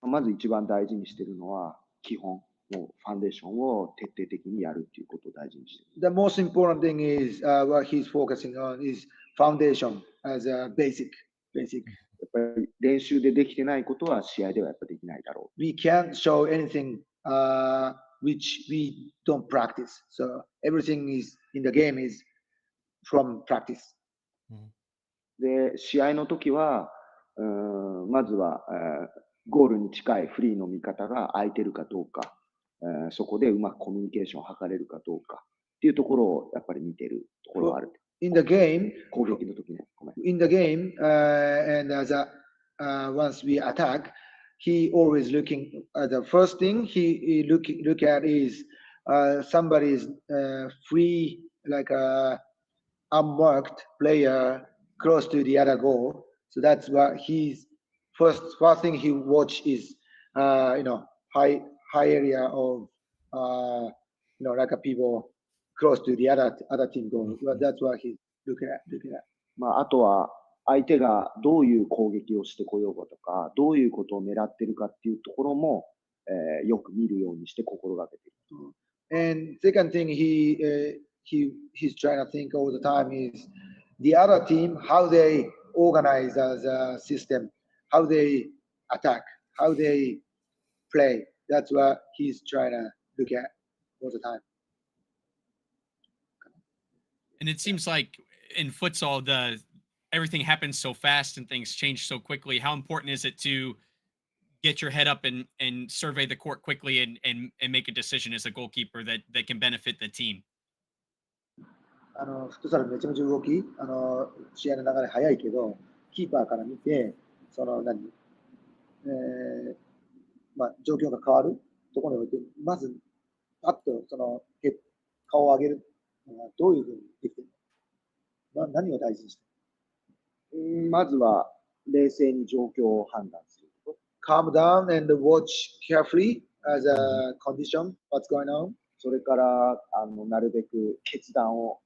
[SPEAKER 3] まず一番大事にしているのは基本。もうファンデーションを徹底的にやるっていうことを大事にしている。
[SPEAKER 2] The most important thing is what he's focusing on is foundation as a basic.
[SPEAKER 3] やっぱり練習でできてないことは試合ではやっぱできないだろう。
[SPEAKER 2] We can't show anything which we don't practice. So everything is in the game is from practice.
[SPEAKER 3] で、試合の時は、まずはゴールに近いフリーの見方が空いてるかどうか、そこでうまくコミュニケーションを図れるかどうかっていうところをやっぱり見てるところがある。
[SPEAKER 2] In the game,
[SPEAKER 3] 攻撃の時ね。ごめん。
[SPEAKER 2] in the game, and once we attack, he always looking. The first thing he look at is somebody is free, like a unmarked player close to the other goal. So that's what he's first thing he watch is high area of like a people close to the other team goal. That's what he's looking at.
[SPEAKER 3] まあ、あとは相手がどういう攻撃をしてこようかとか、どういうことを狙ってるかっていうところも、よく見るようにして心がけている。
[SPEAKER 2] And second thing he's trying to think all the time is the other team, how they organize as a system, how they attack, how they play. That's what he's trying to look at all the time.
[SPEAKER 1] And it seems like in futsal, everything happens so fast and things change so quickly. How important is it to get your head up and survey the court quickly and make a decision as a goalkeeper that can benefit the team?
[SPEAKER 2] フットサルめちゃめちゃ動き、試合の流れ早いけど、キーパーから見て、状況が変わるところにおいて、まず、パッと顔を上げるのはどういうふうにできてるの？何を大事にしてる？
[SPEAKER 3] まずは冷静に状況を判断すること。
[SPEAKER 2] Calm down and watch carefully as a condition, what's going on.
[SPEAKER 3] それからなるべく決断を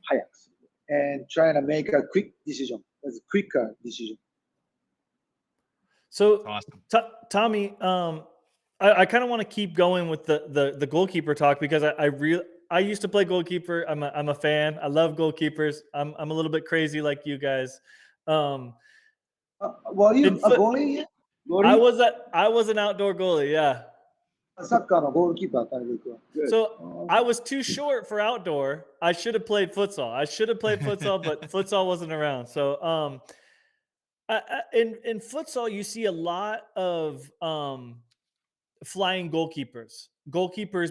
[SPEAKER 3] 早くする。
[SPEAKER 2] And trying to make a quick decision, a quicker decision.
[SPEAKER 4] So,
[SPEAKER 1] Awesome.
[SPEAKER 4] Tommy, I kind of want to keep going with the goalkeeper talk because I used to play goalkeeper. I'm a fan. I love goalkeepers. I'm a little bit crazy like you guys.
[SPEAKER 2] Were you a goalie?
[SPEAKER 4] I was an outdoor goalie. Yeah.
[SPEAKER 2] サッカーのゴールキーパーだったね、僕は。
[SPEAKER 4] So I was too short for outdoor. I should have played futsal. But futsal wasn't around. So in futsal, you see a lot of flying goalkeepers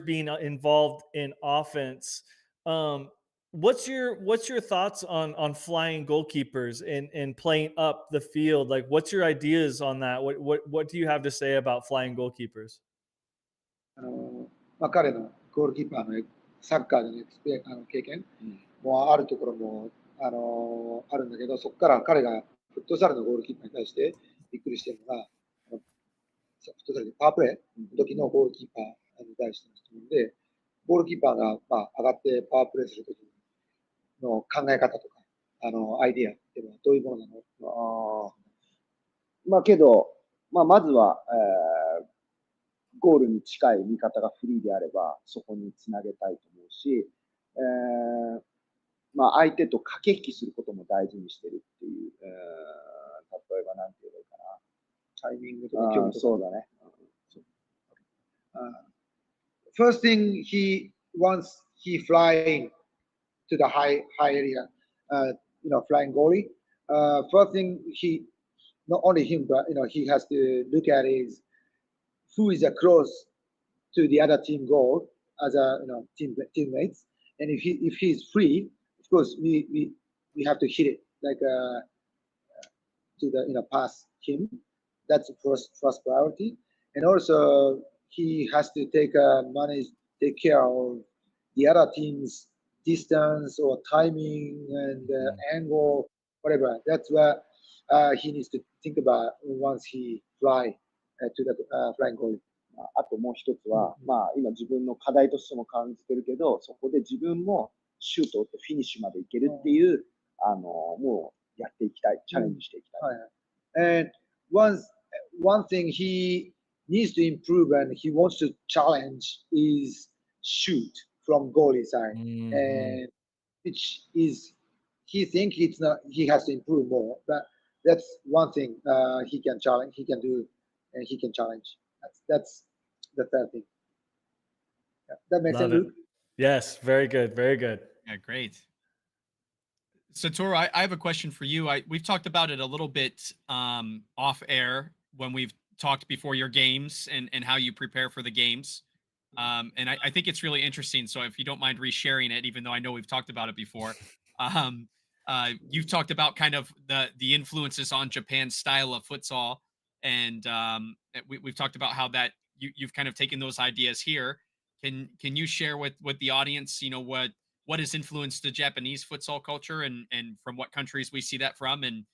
[SPEAKER 4] being involved in offense. What's your thoughts on flying goalkeepers and playing up the field? Like, what's your ideas on that? What do you have to say about flying goalkeepers?
[SPEAKER 2] 彼のゴールキーパーのサッカーでの経験もあるところもあるんだけど、そこから彼がフットサルのゴールキーパーに対してびっくりしてるのが、フットサルでパワープレーの時のゴールキーパーに対しての質問で、ゴールキーパーが上がってパワープレーする時の考え方とか、アイディアっていうのはどういうものなの？
[SPEAKER 3] まあけど、まずは、ゴールに近い見方がフリーであれば、そこにつなげたいと思うし、相手と駆け引きすることも大事にしてるっていう、例えば何て言えばいいかな。
[SPEAKER 2] タイミングとか距離とか。
[SPEAKER 3] そうだね。
[SPEAKER 2] First thing once he flying to the high area, flying goalie. First thing not only him, but he has to look at is who is close to the other team goal as a teammates, and if he's free, of course we have to hit it like to the pass him. That's the first priority, and also he has to take care of the other team's distance or timing and angle, whatever. That's what he needs to think about once he fly to the flying goal.
[SPEAKER 3] あともう一つは、今自分の課題としても感じてるけど、そこで自分もシュートを打ってフィニッシュまでいけるっていう、もうやっていきたい、チャレンジしていきたい。
[SPEAKER 2] And one thing he needs to improve and he wants to challenge is shoot from goalie side, and which is he has to improve more, but that's one thing he can do, and he can challenge. That's the third thing. Yeah, that makes sense, Luke?
[SPEAKER 4] Yes, very good, very good.
[SPEAKER 1] Yeah, great. Satoru, I have a question for you. We've talked about it a little bit off air when we've talked before your games and how you prepare for the games. And I think it's really interesting. So if you don't mind resharing it, even though I know we've talked about it before, um, you've talked about kind of the influences on Japan's style of futsal, and we've talked about how that you've kind of taken those ideas here. Can you share with the audience, what has influenced the Japanese futsal culture, and from what countries we see that from, and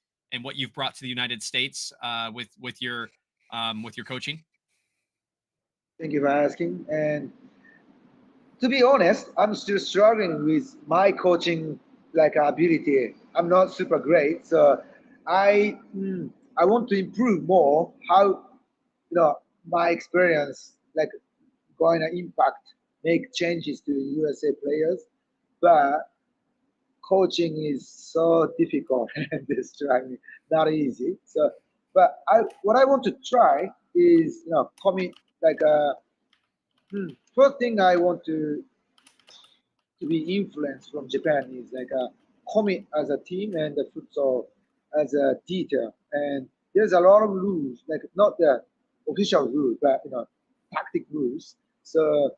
[SPEAKER 1] what you've brought to the United States with your coaching?
[SPEAKER 2] Thank you for asking. And to be honest, I'm still struggling with my coaching like ability. I'm not super great, so I want to improve more. How my experience like going to impact, make changes to USA players, but coaching is so difficult and it's trying not easy. So, but what I want to try is commit like first thing I want to be influenced from Japan is like a commit as a team and the futsal as a detail. And there's a lot of rules, like not the official rule, but tactic rules. So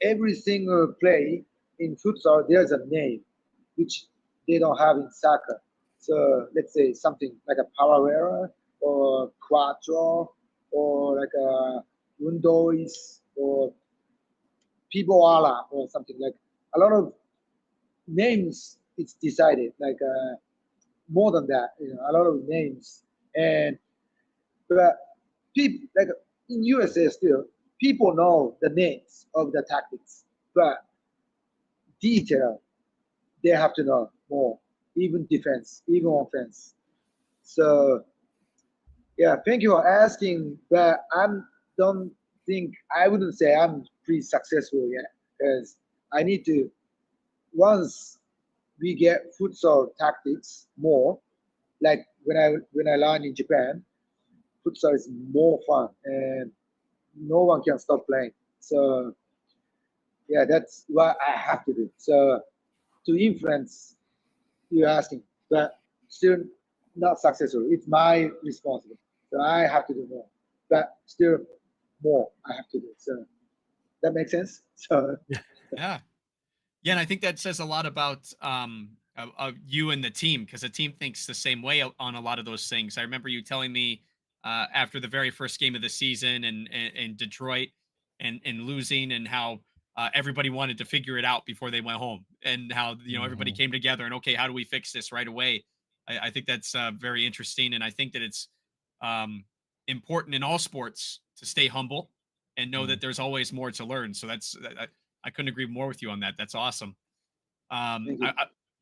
[SPEAKER 2] every single play in futsal there's a name, which they don't have in soccer. So let's say something like a Paravera or Quattro or like a Undois or Pivoala or something like a lot of names. It's decided like more than that, a lot of names. And but people like in USA still people know the names of the tactics, but detail they have to know more, even defense, even offense. So yeah, thank you for asking, but don't think I wouldn't say I'm pretty successful yet because I need to once we get futsal tactics more, like when I learned in Japan, futsal is more fun and no one can stop playing. So yeah, that's what I have to do. So to influence, you're asking, but still not successful. It's my responsibility. So I have to do more, but still more I have to do. So that makes sense. So
[SPEAKER 1] Yeah. Yeah, and I think that says a lot about of you and the team, because the team thinks the same way on a lot of those things. I remember you telling me after the very first game of the season and Detroit and losing, and how everybody wanted to figure it out before they went home, and how everybody
[SPEAKER 4] Mhm.
[SPEAKER 1] came together and, okay, how do we fix this right away? I think that's very interesting, and I think that it's um, important in all sports to stay humble and know that
[SPEAKER 4] Mhm.
[SPEAKER 1] there's always more to learn. So I couldn't agree more with you on that. That's awesome.
[SPEAKER 2] thank you.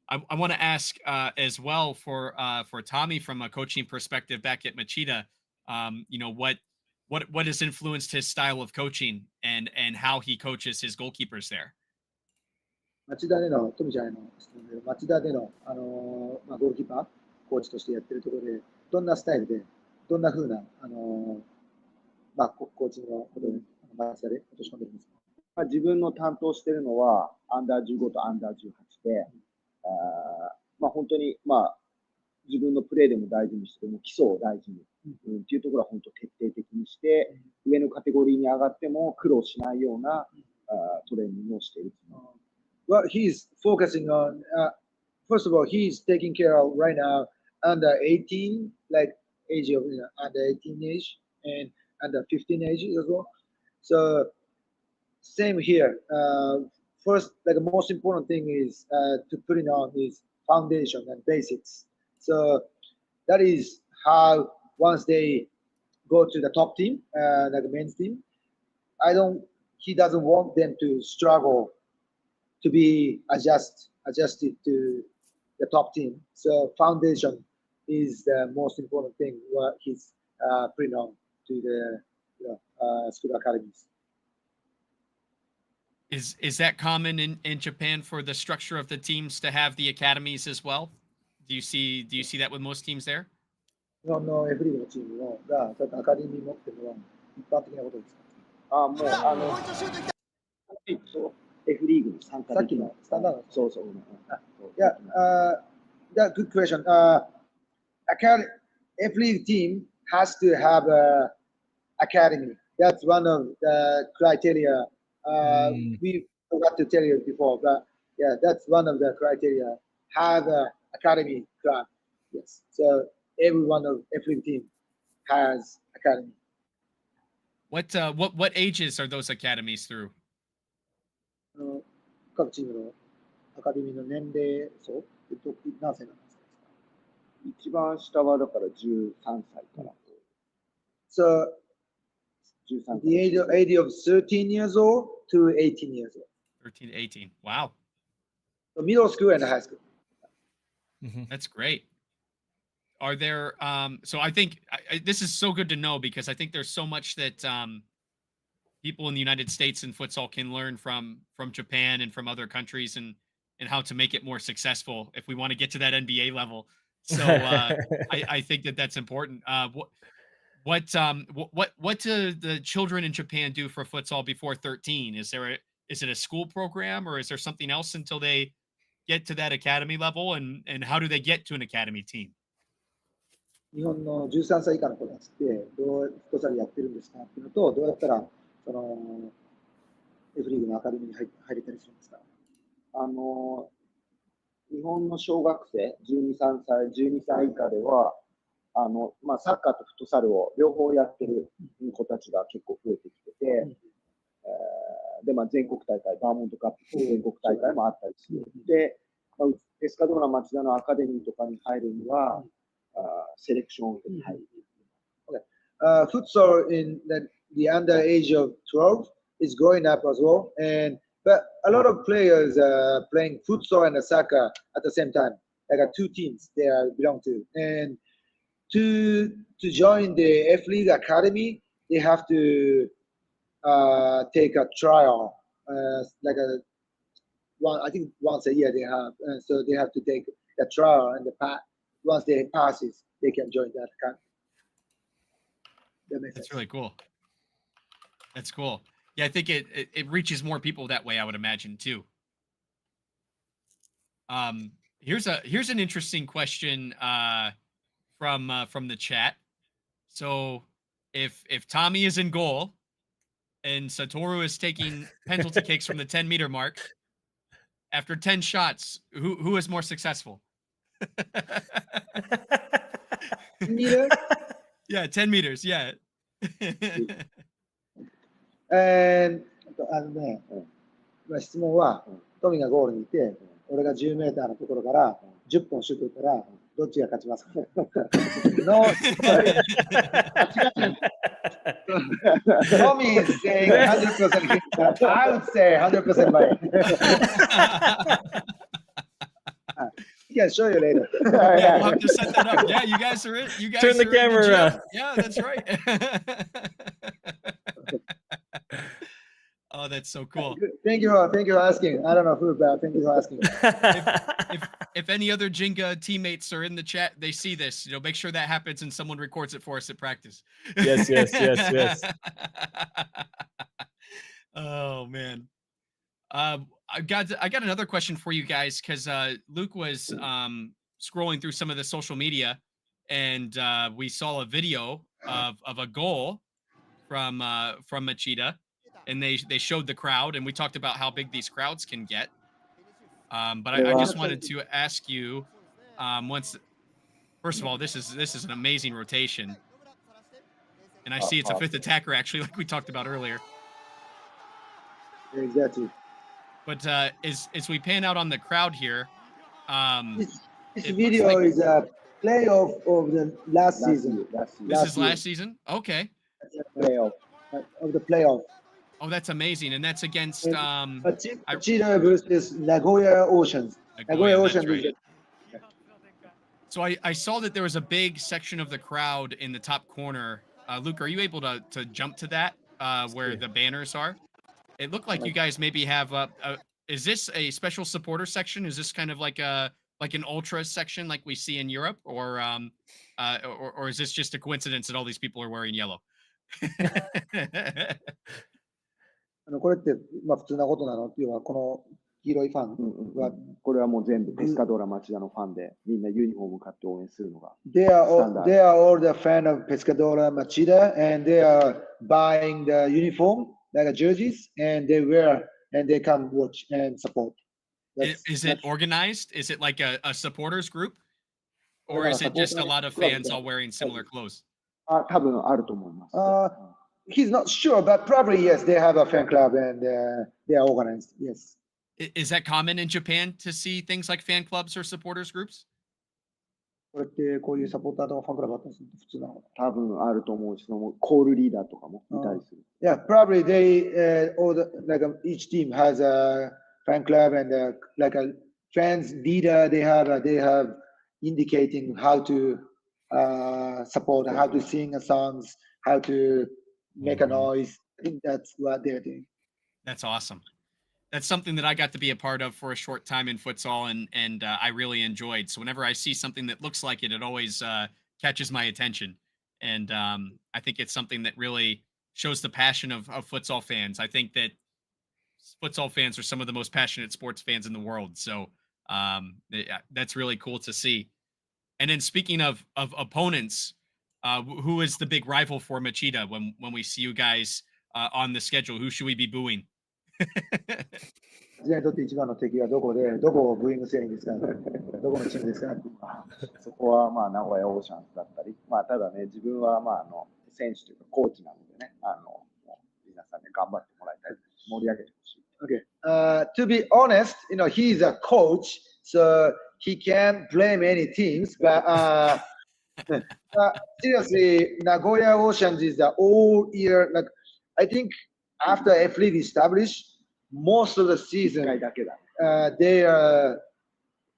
[SPEAKER 1] I want to ask for Tommy, from a coaching perspective back at Machida. What has influenced his style of coaching, and how he coaches his goalkeepers there.
[SPEAKER 2] 町田での、富ちゃんへの質問で、町田での、ゴールキーパー、コーチとしてやってるところで、どんなスタイルで、どんな風な、コーチングのことで、町田で落とし込んでるんですか？
[SPEAKER 3] 自分の担当しているのは、アンダー15とアンダー18で、本当に、自分のプレーでも大事にして、基礎を大事に、っていうところは本当徹底的にして、上のカテゴリーに上がっても苦労しないようなトレーニングをしている。
[SPEAKER 2] Well, he's focusing on, first of all, he's taking care of right now under 18, like age of under 18 age and under 15 age as well. So same here. First, like the most important thing is to put it on is foundation and basics. So that is how once they go to the top team, like the men's team, he doesn't want them to struggle to be adjusted to the top team. So foundation is the most important thing what he's putting on to the school academies.
[SPEAKER 1] Is that common in Japan, for the structure of the teams to have the academies as well? Do you see that with most teams there?
[SPEAKER 2] 日本の F リーグのチームがちょっとアカデミー持ってるのは一般的なことですか？
[SPEAKER 3] もうF リーグに参加できる。
[SPEAKER 2] さっきのスタンダード。
[SPEAKER 3] そうそう。
[SPEAKER 2] Yeah, that good question. F League team has to have a academy. That's one of the criteria. We forgot to tell you before, but yeah, that's one of the criteria. Have a academy club. Yes. So every team has academy.
[SPEAKER 1] What ages are those academies through?
[SPEAKER 2] 各チームのアカデミーの年齢層、何歳なんですか？
[SPEAKER 3] 一番下はだから13歳から。
[SPEAKER 2] So
[SPEAKER 3] 13
[SPEAKER 2] the age of 13 years old to 18 years old.
[SPEAKER 1] 13 to 18. Wow.
[SPEAKER 2] So middle school and high school.
[SPEAKER 1] That's great. Are there so I think this is so good to know, because I think there's so much that people in the United States in futsal can learn from Japan and from other countries, and how to make it more successful if we want to get to that NBA level. So I think that that's important. What do the children in Japan do for futsal before 13? Is it a school program, or is there something else until they get to that academy level, and how do they get to an academy team?
[SPEAKER 2] 日本の13歳以下の子たちってどうフットサルやってるんですかっていうのと、どうやったらその F リーグのアカデミーに入れたりするんですか？
[SPEAKER 3] 日本の小学生、12歳以下では、サッカーとフットサルを両方やってる子たちが結構増えてきてて、で、全国大会、バーモントカップ全国大会もあったりする。で、ペスカドーラ町田のアカデミーとかに入るには、セレクションに入る。
[SPEAKER 2] Futsal in the under age of 12 is growing up as well, but a lot of players are playing futsal and soccer at the same time. Like two teams they belong to, and to join the F League Academy, they have to take a trial, like I think once a year they have, so they have to take a trial, and once they pass it, they can join that academy.
[SPEAKER 1] That's really cool. That's cool. Yeah, I think it reaches more people that way, I would imagine too. Here's an interesting question from the chat. So if Tommy is in goal and Satoru is taking penalty kicks from the 10-meter mark, after 10 shots, who is more successful?
[SPEAKER 2] 10 meters?
[SPEAKER 1] Yeah, 10 meters. Yeah.
[SPEAKER 2] And 質問は、トミがゴールにいて、俺が10メーターのところから10本シュート打ったら、どっちが勝ちますか？ No, Tommy is saying 100%. I would say 100% by. He can show you later.
[SPEAKER 1] Yeah, we'll have to set that up. Yeah, you guys are in. You guys
[SPEAKER 4] Turn the
[SPEAKER 1] are
[SPEAKER 4] camera
[SPEAKER 1] in the gym.
[SPEAKER 4] around.
[SPEAKER 1] Yeah, that's right. Oh, that's so cool.
[SPEAKER 2] Thank you for asking. I don't know who, but thank you for asking.
[SPEAKER 1] If any other Ginga teammates are in the chat, they see this, make sure that happens and someone records it for us at practice.
[SPEAKER 4] Yes.
[SPEAKER 1] Oh man. I got another question for you guys, because Luke was scrolling through some of the social media, and we saw a video of a goal from Machida, and they showed the crowd, and we talked about how big these crowds can get. But I just wanted to ask you, first of all, this is an amazing rotation, and I see it's a fifth attacker, actually, like we talked about earlier.
[SPEAKER 2] Exactly.
[SPEAKER 1] But as we pan out on the crowd here,
[SPEAKER 2] this video is a playoff of the last season.
[SPEAKER 1] This is last season? Okay.
[SPEAKER 2] Playoff of the playoff.
[SPEAKER 1] Oh, that's amazing. And that's against
[SPEAKER 2] Machida versus Nagoya Oceans. Nagoya Oceans.
[SPEAKER 1] Right. So I saw that there was a big section of the crowd in the top corner. Luke, are you able to jump to that where the banners are? It looked like you guys maybe have is this a special supporter section? Is this kind of like an ultra section like we see in Europe, or is this just a coincidence that all these people are wearing yellow?
[SPEAKER 2] これって普通なことなのっていうのは、この黄色いファンは、
[SPEAKER 3] これはもう全部ペスカドーラ町田のファンで、みんなユニフォーム買って応援するのが。
[SPEAKER 2] they are all the fan of Pescadola Machida, and they are buying the uniform, like jerseys, and they wear and they come watch and support.
[SPEAKER 1] Is it organized? Is it like a supporters group? Or is it just a lot of fans all wearing similar clothes?
[SPEAKER 3] 多分あると思います。
[SPEAKER 2] He's not sure, but probably yes, they have a fan club and they are organized. Yes.
[SPEAKER 1] Is that common in Japan to see things like fan clubs or supporters groups?
[SPEAKER 2] これってこういうサポーターとかファンクラブあったんですか？普通なの？
[SPEAKER 3] 多分あると思うし、そのコールリーダーとかもいたりする。
[SPEAKER 2] Yeah, probably they all like each team has a fan club and like a fans leader. They have indicating how to support, how to sing songs, how to make a noise. I think that's what they're doing.
[SPEAKER 1] That's awesome. That's something that I got to be a part of for a short time in futsal, and I really enjoyed. So whenever I see something that looks like it, it always catches my attention, and I think it's something that really shows the passion of futsal fans. I think that futsal fans are some of the most passionate sports fans in the world. So that's really cool to see. And then speaking of opponents, who is the big rival for Machida when we see you guys on the schedule? Who should we be booing?
[SPEAKER 2] 自分にとって一番の敵はどこで、どこをブーイングするんですか？どこのチームですか？
[SPEAKER 3] そこはまあ名古屋オーシャンズだったり、まあただね、自分はまあ選手というかコーチなのでね、皆さんね頑張ってもらいたい、盛り上げてほしい。
[SPEAKER 2] Okay. To be honest, he's a coach, so he can't blame any teams. But seriously, Nagoya Oceans is the all year. Like I think after F League established, most of the season they are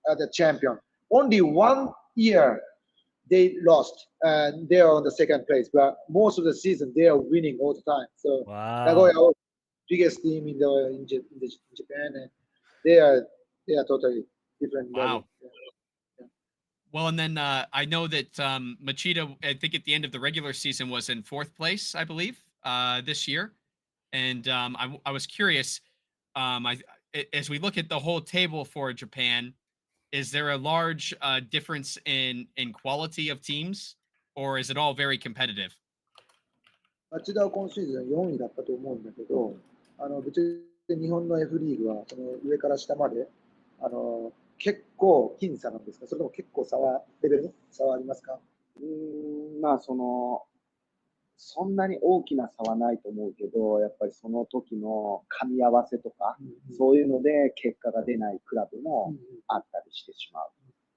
[SPEAKER 2] the champion. Only 1 year they lost, and they are on the second place. But most of the season they are winning all the time. So Nagoya, biggest team in Japan, and they are totally different.
[SPEAKER 1] Wow.
[SPEAKER 2] Level. Yeah.
[SPEAKER 1] Well, and then I know that Machida, I think at the end of the regular season, was in 4th place, I believe, this year. And I was curious, as we look at the whole table for Japan, is there a large difference in quality of teams, or is it all very competitive?
[SPEAKER 2] 町田は今シーズン4位だったと思うんだけど、別に日本の F リーグはその上から下まで結構僅差なんですか？それとも結構レベルの差はありますか？
[SPEAKER 3] まあそんなに大きな差はないと思うけど、やっぱりその時の噛み合わせとか、そういうので結果が出ないクラブもあったりしてしまう。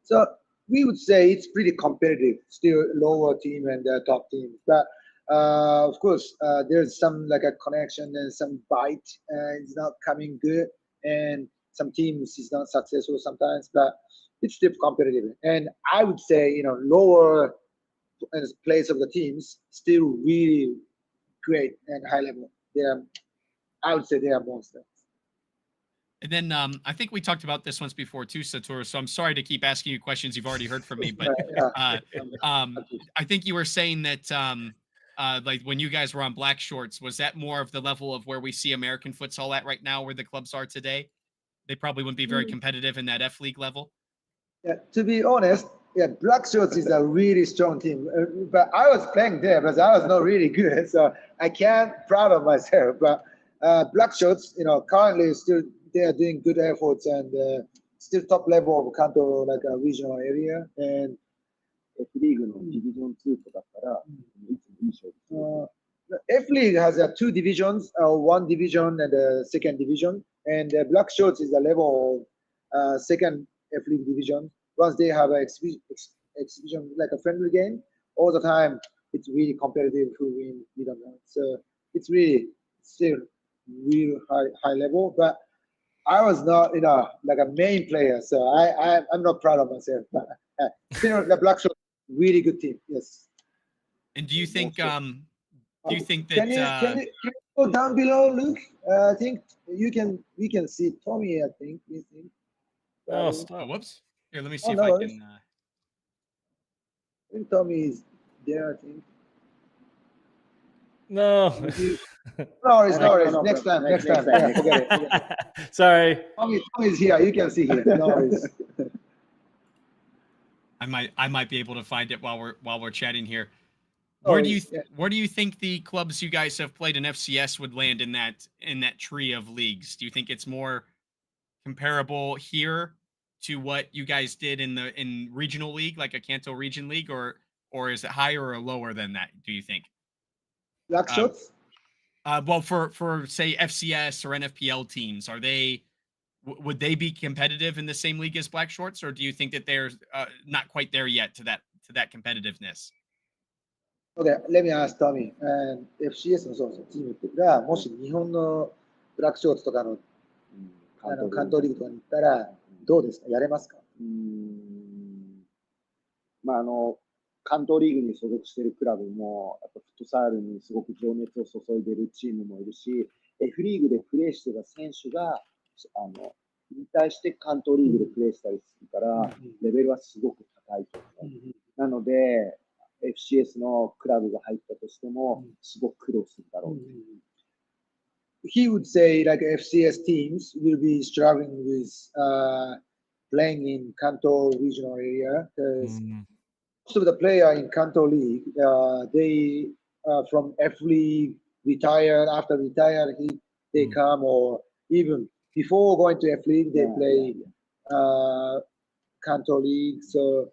[SPEAKER 2] So we would say it's pretty competitive, still lower team and top team. But of course, there's some like a connection and some bite. It's not coming good, and some teams is not successful sometimes. But it's still competitive. And I would say, lower place of the teams still really great and high level. I would say they are monsters.
[SPEAKER 1] And then I think we talked about this once before too, Satoru. So I'm sorry to keep asking you questions you've already heard from me, but I think you were saying that like when you guys were on Black Shorts, was that more of the level of where we see American futsal at right now, where the clubs are today? They probably wouldn't be very competitive in that F League level.
[SPEAKER 2] Yeah, to be honest, Black Shorts is a really strong team. But I was playing there, but I was not really good, so I can't proud of myself. But Black Shorts, currently still they are doing good efforts and still top level of Kanto, like a regional area. And
[SPEAKER 3] F League のディビジョン2とかだったら、いつもいい勝負する。
[SPEAKER 2] F League has 2 divisions, 1 division and a second division, and Black Shorts is the level of second F League division. Once they have an exhibition like a friendly game, all the time it's really competitive. Who win, we don't know. So it's really still real high level. But I was not, like a main player, so I'm not proud of myself. But still, the Black Shorts really good team. Yes.
[SPEAKER 1] And do you think that
[SPEAKER 2] can you go down below, Luke? I think we can see Tommy. I think.
[SPEAKER 4] Oh, stop.
[SPEAKER 1] Oh, whoops. Here, let me see if
[SPEAKER 2] no
[SPEAKER 1] I
[SPEAKER 2] worries.
[SPEAKER 1] can.
[SPEAKER 2] I think Tommy is there. I think.
[SPEAKER 4] No.
[SPEAKER 2] No worries, no worries.
[SPEAKER 3] No,
[SPEAKER 2] Next time,
[SPEAKER 3] next
[SPEAKER 2] next time.
[SPEAKER 3] time.
[SPEAKER 2] Yeah, forget it. Forget it.
[SPEAKER 4] Sorry.
[SPEAKER 2] Tommy is here. You can see here. No worries.
[SPEAKER 1] I might be able to find it while we're chatting here.
[SPEAKER 2] No
[SPEAKER 1] Where do you
[SPEAKER 2] worries, yeah.
[SPEAKER 1] where do you think the clubs you guys have played in FCS would land in that tree of leagues? Do you think it's more comparable here to what you guys did in regional league, like a Kanto region league, or is it higher or lower than that? Do you think?
[SPEAKER 2] Black shots?
[SPEAKER 1] Well, for say FCS or NFPL teams, are they would they be competitive in the same league as Black Shorts, or do you think that they're not quite there yet to that competitiveness?
[SPEAKER 2] Okay, let me ask Tommy. And FCS のそうそうチームがもし日本のブラックショーツとかの関東リーグとかに行ったらどうですか？やれますか？
[SPEAKER 3] まあ関東リーグに所属しているクラブも、やっぱフットサールにすごく情熱を注いでいるチームもいるし、F リーグでプレーしていた選手が引退して関東リーグでプレーしたりするから、レベルはすごく高いと思う。なので、FCS のクラブが入ったとしても、すごく苦労するだろう。
[SPEAKER 2] He would say like FCS teams will be struggling with playing in Kanto regional area because most of the player in Kanto League, they from F League retired. After retired, they come, or even before going to F League, they play Kanto League. So,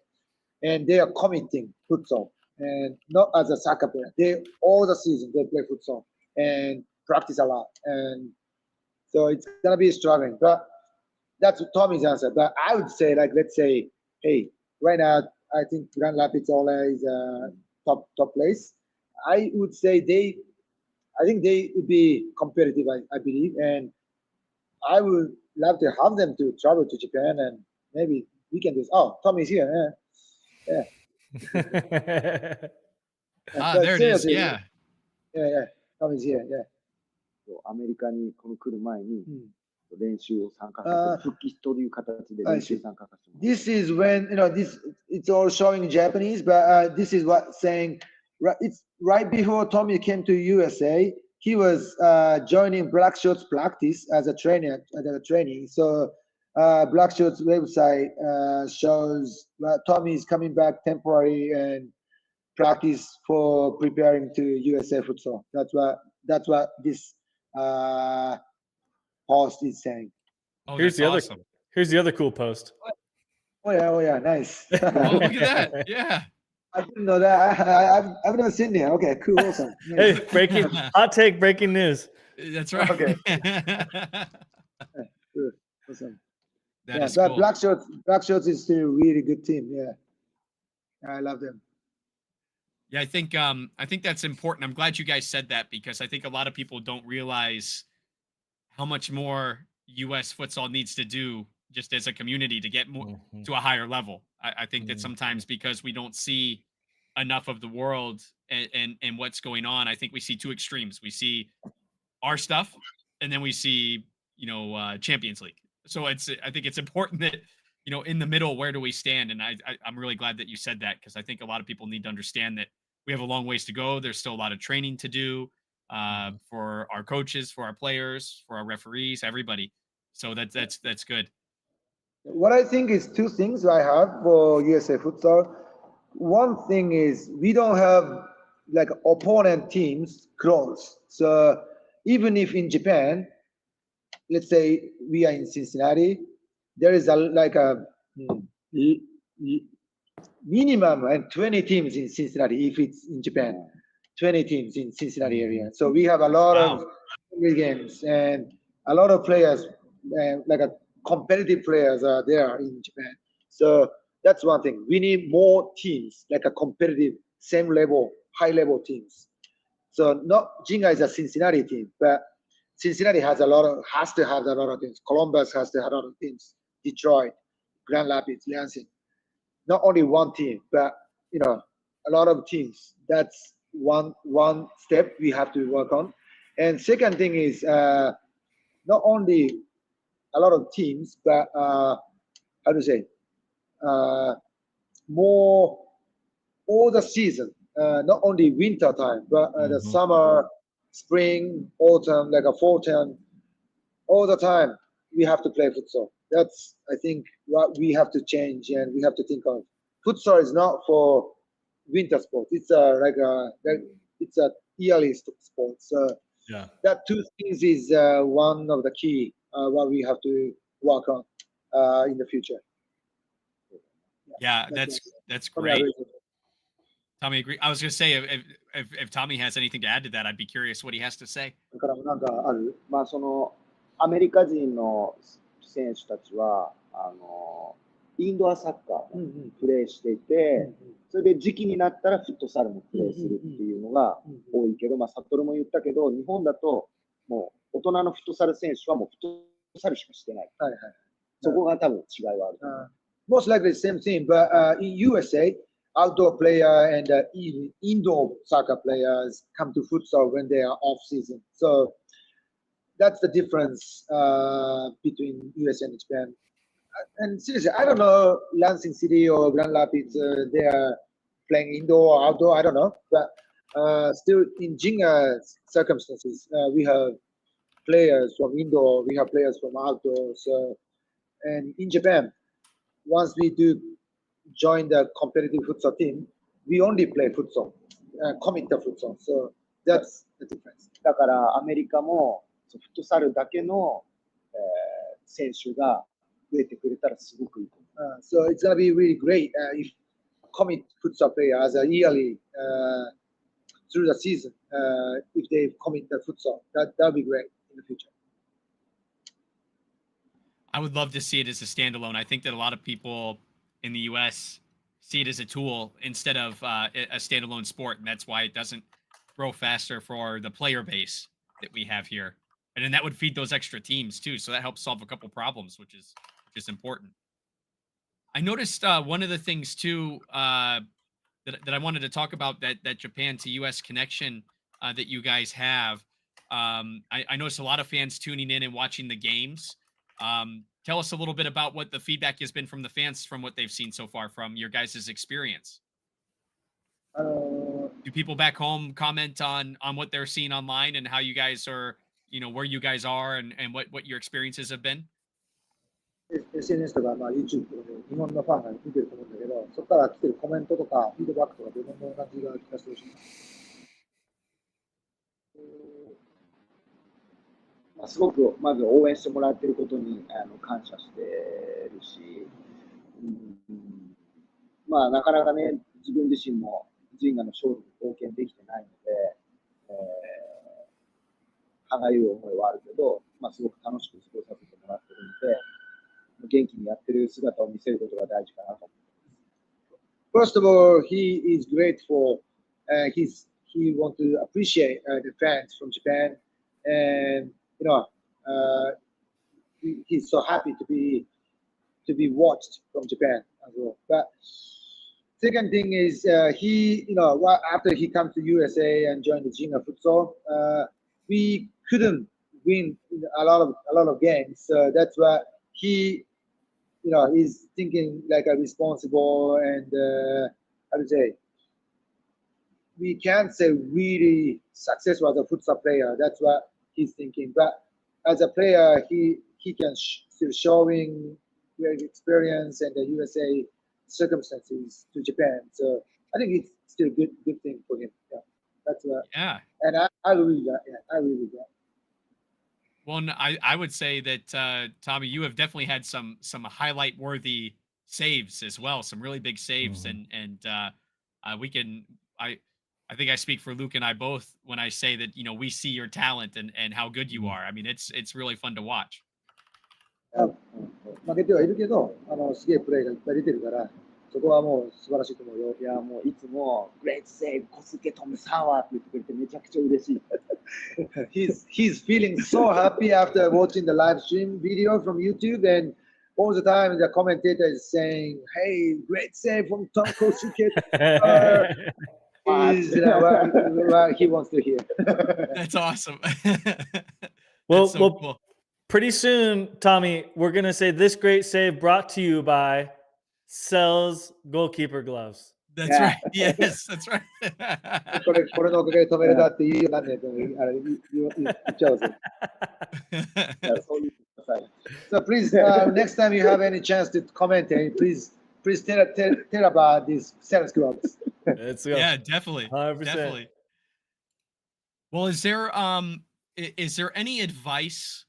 [SPEAKER 2] and they are committing futsal, and not as a soccer player. They all the season they play futsal and practice a lot, and so it's gonna be struggling. But that's Tommy's answer. But I would say, like, let's say, hey, right now, I think Grand Rapids Ola is top place. I would say I think they would be competitive, I believe, and I would love to have them to travel to Japan and maybe we can do. Oh, Tommy's here. Yeah.
[SPEAKER 1] There it is. Yeah.
[SPEAKER 2] Yeah. Tommy's here. Yeah.
[SPEAKER 3] アメリカに来る前に練習を参加させて復帰という形で練習参加させてもらう。
[SPEAKER 2] This is when this it's all showing in Japanese, but this is what saying. It's right before Tommy came to USA. He was joining Black Shorts practice as a trainer, training. So Black Shorts website shows Tommy is coming back temporary and practice for preparing to USA futsal. That's what this post is saying.
[SPEAKER 1] Oh,
[SPEAKER 4] here's the other cool post.
[SPEAKER 2] Oh yeah, nice.
[SPEAKER 1] Oh, look at that. Yeah.
[SPEAKER 2] I didn't know that. I've never seen it. Okay, cool, awesome.
[SPEAKER 4] Hey, hot take, breaking news.
[SPEAKER 1] That's right.
[SPEAKER 2] Okay. Good, awesome.
[SPEAKER 1] That is cool.
[SPEAKER 2] Black Shorts is still a really good team. Yeah, I love them.
[SPEAKER 1] Yeah, I think that's important. I'm glad you guys said that because I think a lot of people don't realize how much more U.S. futsal needs to do just as a community to get more to a higher level. I think that sometimes because we don't see enough of the world and what's going on, I think we see two extremes. We see our stuff, and then we see Champions League. So I think it's important that in the middle, where do we stand? And I'm really glad that you said that because I think a lot of people need to understand that we have a long ways to go. There's still a lot of training to do for our coaches, for our players, for our referees, everybody. So that's good.
[SPEAKER 2] What I think is two things I have for USA futsal. One thing is we don't have like opponent teams close. So even if in Japan, let's say we are in Cincinnati, there is a minimum and 20 teams in Cincinnati if it's in Japan. 20 teams in Cincinnati area. So we have a lot of games and a lot of players, competitive players are there in Japan. So that's one thing. We need more teams, like a competitive, same level, high level teams. So not Ginga is a Cincinnati team, but Cincinnati has to have a lot of teams. Columbus has to have a lot of teams. Detroit, Grand Rapids, Lansing. Not only one team, but a lot of teams. That's one step we have to work on. And second thing is not only a lot of teams, but more all the season. not only winter time, but the
[SPEAKER 4] Mhm.
[SPEAKER 2] summer, spring, autumn, like a fall term, all the time we have to play futsal. That's, I think, what we have to change and we have to think of. Futsal is not for winter sport. It's it's a yearly sport. So
[SPEAKER 4] Yeah.
[SPEAKER 2] that two things is one of the key what we have to work on in the future.
[SPEAKER 1] Yeah,
[SPEAKER 2] That's
[SPEAKER 1] that's
[SPEAKER 2] what I
[SPEAKER 1] great.
[SPEAKER 2] agree with.
[SPEAKER 1] Tommy, agree. I was gonna say if Tommy has anything to add to that, I'd be curious what he has to say.
[SPEAKER 2] だからなんかある。
[SPEAKER 3] まあそのアメリカ人の選手たちはインドアサッカーを
[SPEAKER 2] うんうん
[SPEAKER 3] プレーしてい
[SPEAKER 2] うん
[SPEAKER 3] て、それで時期になったらフットサルもプレーするっていうのが
[SPEAKER 2] うん
[SPEAKER 3] 多いけど、まあサトルも言ったけど、日本だともう大人のフットサル選手はもうフットサルしかしてない。
[SPEAKER 2] はいはい。
[SPEAKER 3] そこが多分違いはあると思う。
[SPEAKER 2] Most likely the same thing, but in USA, outdoor player and indoor soccer players come to futsal when they are off season. So that's the difference between US and Japan. And seriously, I don't know Lansing City or Grand Rapids, they are playing indoor or outdoor, I don't know. But still in Ginga circumstances, we have players from indoor, we have players from outdoor. So, and in Japan, once we do join the competitive futsal team, we only play futsal, commit the futsal. So that's the difference.
[SPEAKER 3] だからアメリカもフットサルだけの、選手が増えてくれたらすごくいいと思う。
[SPEAKER 2] So it's gonna be really great if commit futsal player as a yearly through the season. If they commit the futsal, that'll be great in the future.
[SPEAKER 1] I would love to see it as a standalone. I think that a lot of people in the U.S. see it as a tool instead of a standalone sport, and that's why it doesn't grow faster for the player base that we have here. And then that would feed those extra teams too, so that helps solve a couple problems, which is important. I noticed one of the things too that I wanted to talk about that Japan to U.S. connection that you guys have. I noticed a lot of fans tuning in and watching the games. Tell us a little bit about what the feedback has been from the fans from what they've seen so far from your guys' experience. Do people back home comment on what they're seeing online and how you guys are, where you guys are and what your experiences have been?
[SPEAKER 2] SNS とか、YouTube とかで日本のファンが見てると思うんだけど、そこから来てるコメントとかフィードバックとかどんな感じが聞かせてほしいな。
[SPEAKER 3] すごくまず応援してもらっていることに感謝しているし、なかなかね、自分自身もジンガの勝利に貢献できてないので、歯がゆい思いはあるけど、すごく楽しく過ごさせてもらっているので、元気にやってる姿を見せることが大事かなと思います。
[SPEAKER 2] First of all, he is grateful. He wants to appreciate the fans from Japan, and he's so happy to be watched from Japan as well. But second thing is he, after he comes to USA and joined the Ginga Futsal, we couldn't win a lot of games. So that's why he, is thinking like a responsible and I would say we can't say really successful as a futsal player. That's what he's thinking. But as a player, he can still showing great experience and the USA circumstances to Japan. So I think it's still a good thing for him. Yeah, that's what.
[SPEAKER 1] Yeah.
[SPEAKER 2] And I agree with that. Yeah, I agree with that.
[SPEAKER 1] Well, I would say that Tommy, you have definitely had some highlight worthy saves as well, some really big saves, and we can. I think I speak for Luke and I both when I say that we see your talent and how good you are. I mean, it's really fun to watch.
[SPEAKER 2] 負けてはいるけど、すげえプレーがいっぱい出てるから、そこはもう素晴らしいと思うよ。
[SPEAKER 3] いや、もういつもGreat Save Kosuke Tomisawaって言ってくれてめちゃくちゃ嬉しい。
[SPEAKER 2] He's feeling so happy after watching the live stream video from YouTube, and all the time the commentator is saying, "Hey, great save from Kosuke." Is what he wants to hear.
[SPEAKER 1] That's awesome.
[SPEAKER 4] Well,
[SPEAKER 1] That's so cool.
[SPEAKER 4] Pretty soon, Tommy, we're going to say this great save brought to you by Sells Goalkeeper Gloves.
[SPEAKER 1] That's right. Yes, that's right.
[SPEAKER 2] これのおかげで止めれたっていうようになんねんと言っちゃうぜ。
[SPEAKER 3] いやそう言ってください。
[SPEAKER 2] So please, next time you have any chance to comment, please tell about these sales clubs.
[SPEAKER 4] Let's go.
[SPEAKER 1] Yeah, definitely.
[SPEAKER 4] 100%.
[SPEAKER 1] Definitely. Well, is there any advice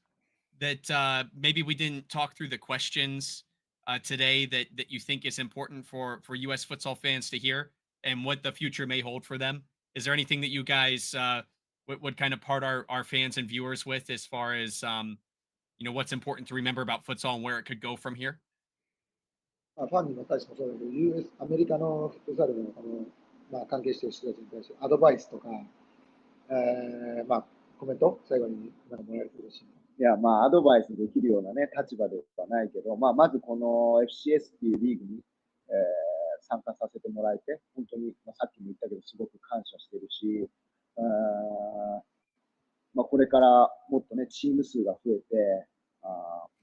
[SPEAKER 1] that maybe we didn't talk through the questions today that you think is important for US futsal fans to hear and what the future may hold for them? Is there anything that you guys would kind of part our fans and viewers with as far as what's important to remember about futsal and where it could go from here?
[SPEAKER 2] ファンにも対してもそうだけど、US、アメリカのフットサルの関係している人たちに対してアドバイスとか、コメント、最後にもらえると嬉しい。
[SPEAKER 3] いや、アドバイスできるようなね、立場ではないけど、まずこの FCS っていうリーグに、参加させてもらえて、本当に、さっきも言ったけど、すごく感謝してるし、これからもっとね、チーム数が増えて、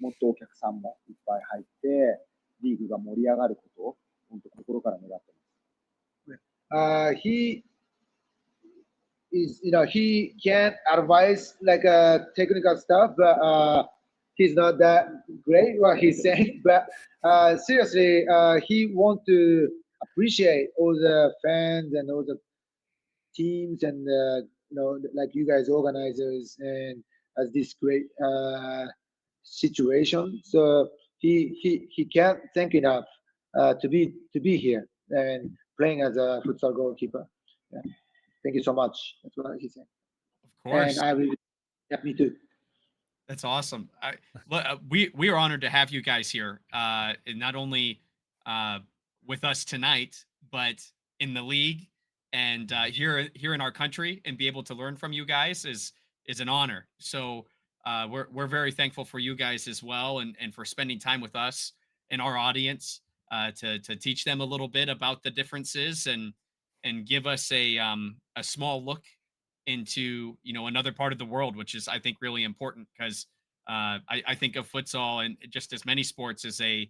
[SPEAKER 3] もっとお客さんもいっぱい入って、リーグが盛り上がることを、本当心から願ってます。
[SPEAKER 2] He can't advise like technical stuff, but he's not that great what he's saying. But seriously, he wants to appreciate all the fans and all the teams and like you guys organizers and as this great situation. So he can't thank enough to be here and playing as a futsal goalkeeper. Yeah. Thank you so much. That's what he said.
[SPEAKER 1] Of course.
[SPEAKER 2] And I will. Yeah, me too.
[SPEAKER 1] That's awesome. We are honored to have you guys here, and not only with us tonight, but in the league and here in our country, and be able to learn from you guys is an honor. So we're very thankful for you guys as well, and for spending time with us and our audience to teach them a little bit about the differences and give us a small look into another part of the world, which is I think really important because I think of futsal and just as many sports as a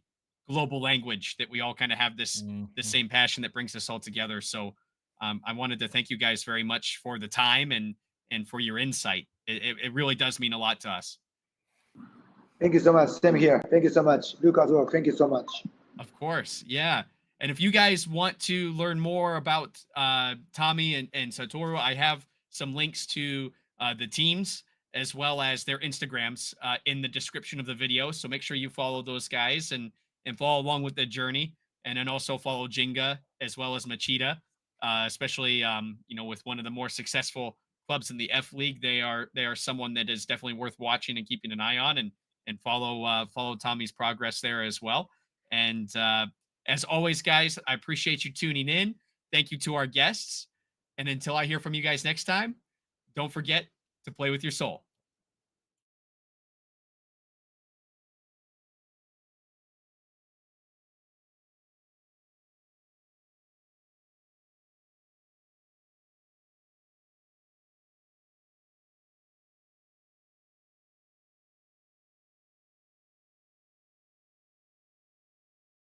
[SPEAKER 1] global language that we all kind of have this same passion that brings us all together. So I wanted to thank you guys very much for the time and for your insight. It really does mean a lot to us.
[SPEAKER 2] Thank you so much. Same here. Thank you so much, Luke as well. Thank you so much.
[SPEAKER 1] Of course, yeah. And if you guys want to learn more about Tommy and Satoru, I have some links to the teams as well as their Instagrams in the description of the video. So make sure you follow those guys and follow along with the journey. And then also follow Ginga as well as Machida, especially with one of the more successful clubs in the F League. They are someone that is definitely worth watching and keeping an eye on, and follow Tommy's progress there as well. And as always, guys, I appreciate you tuning in. Thank you to our guests. And until I hear from you guys next time, don't forget to play with your soul.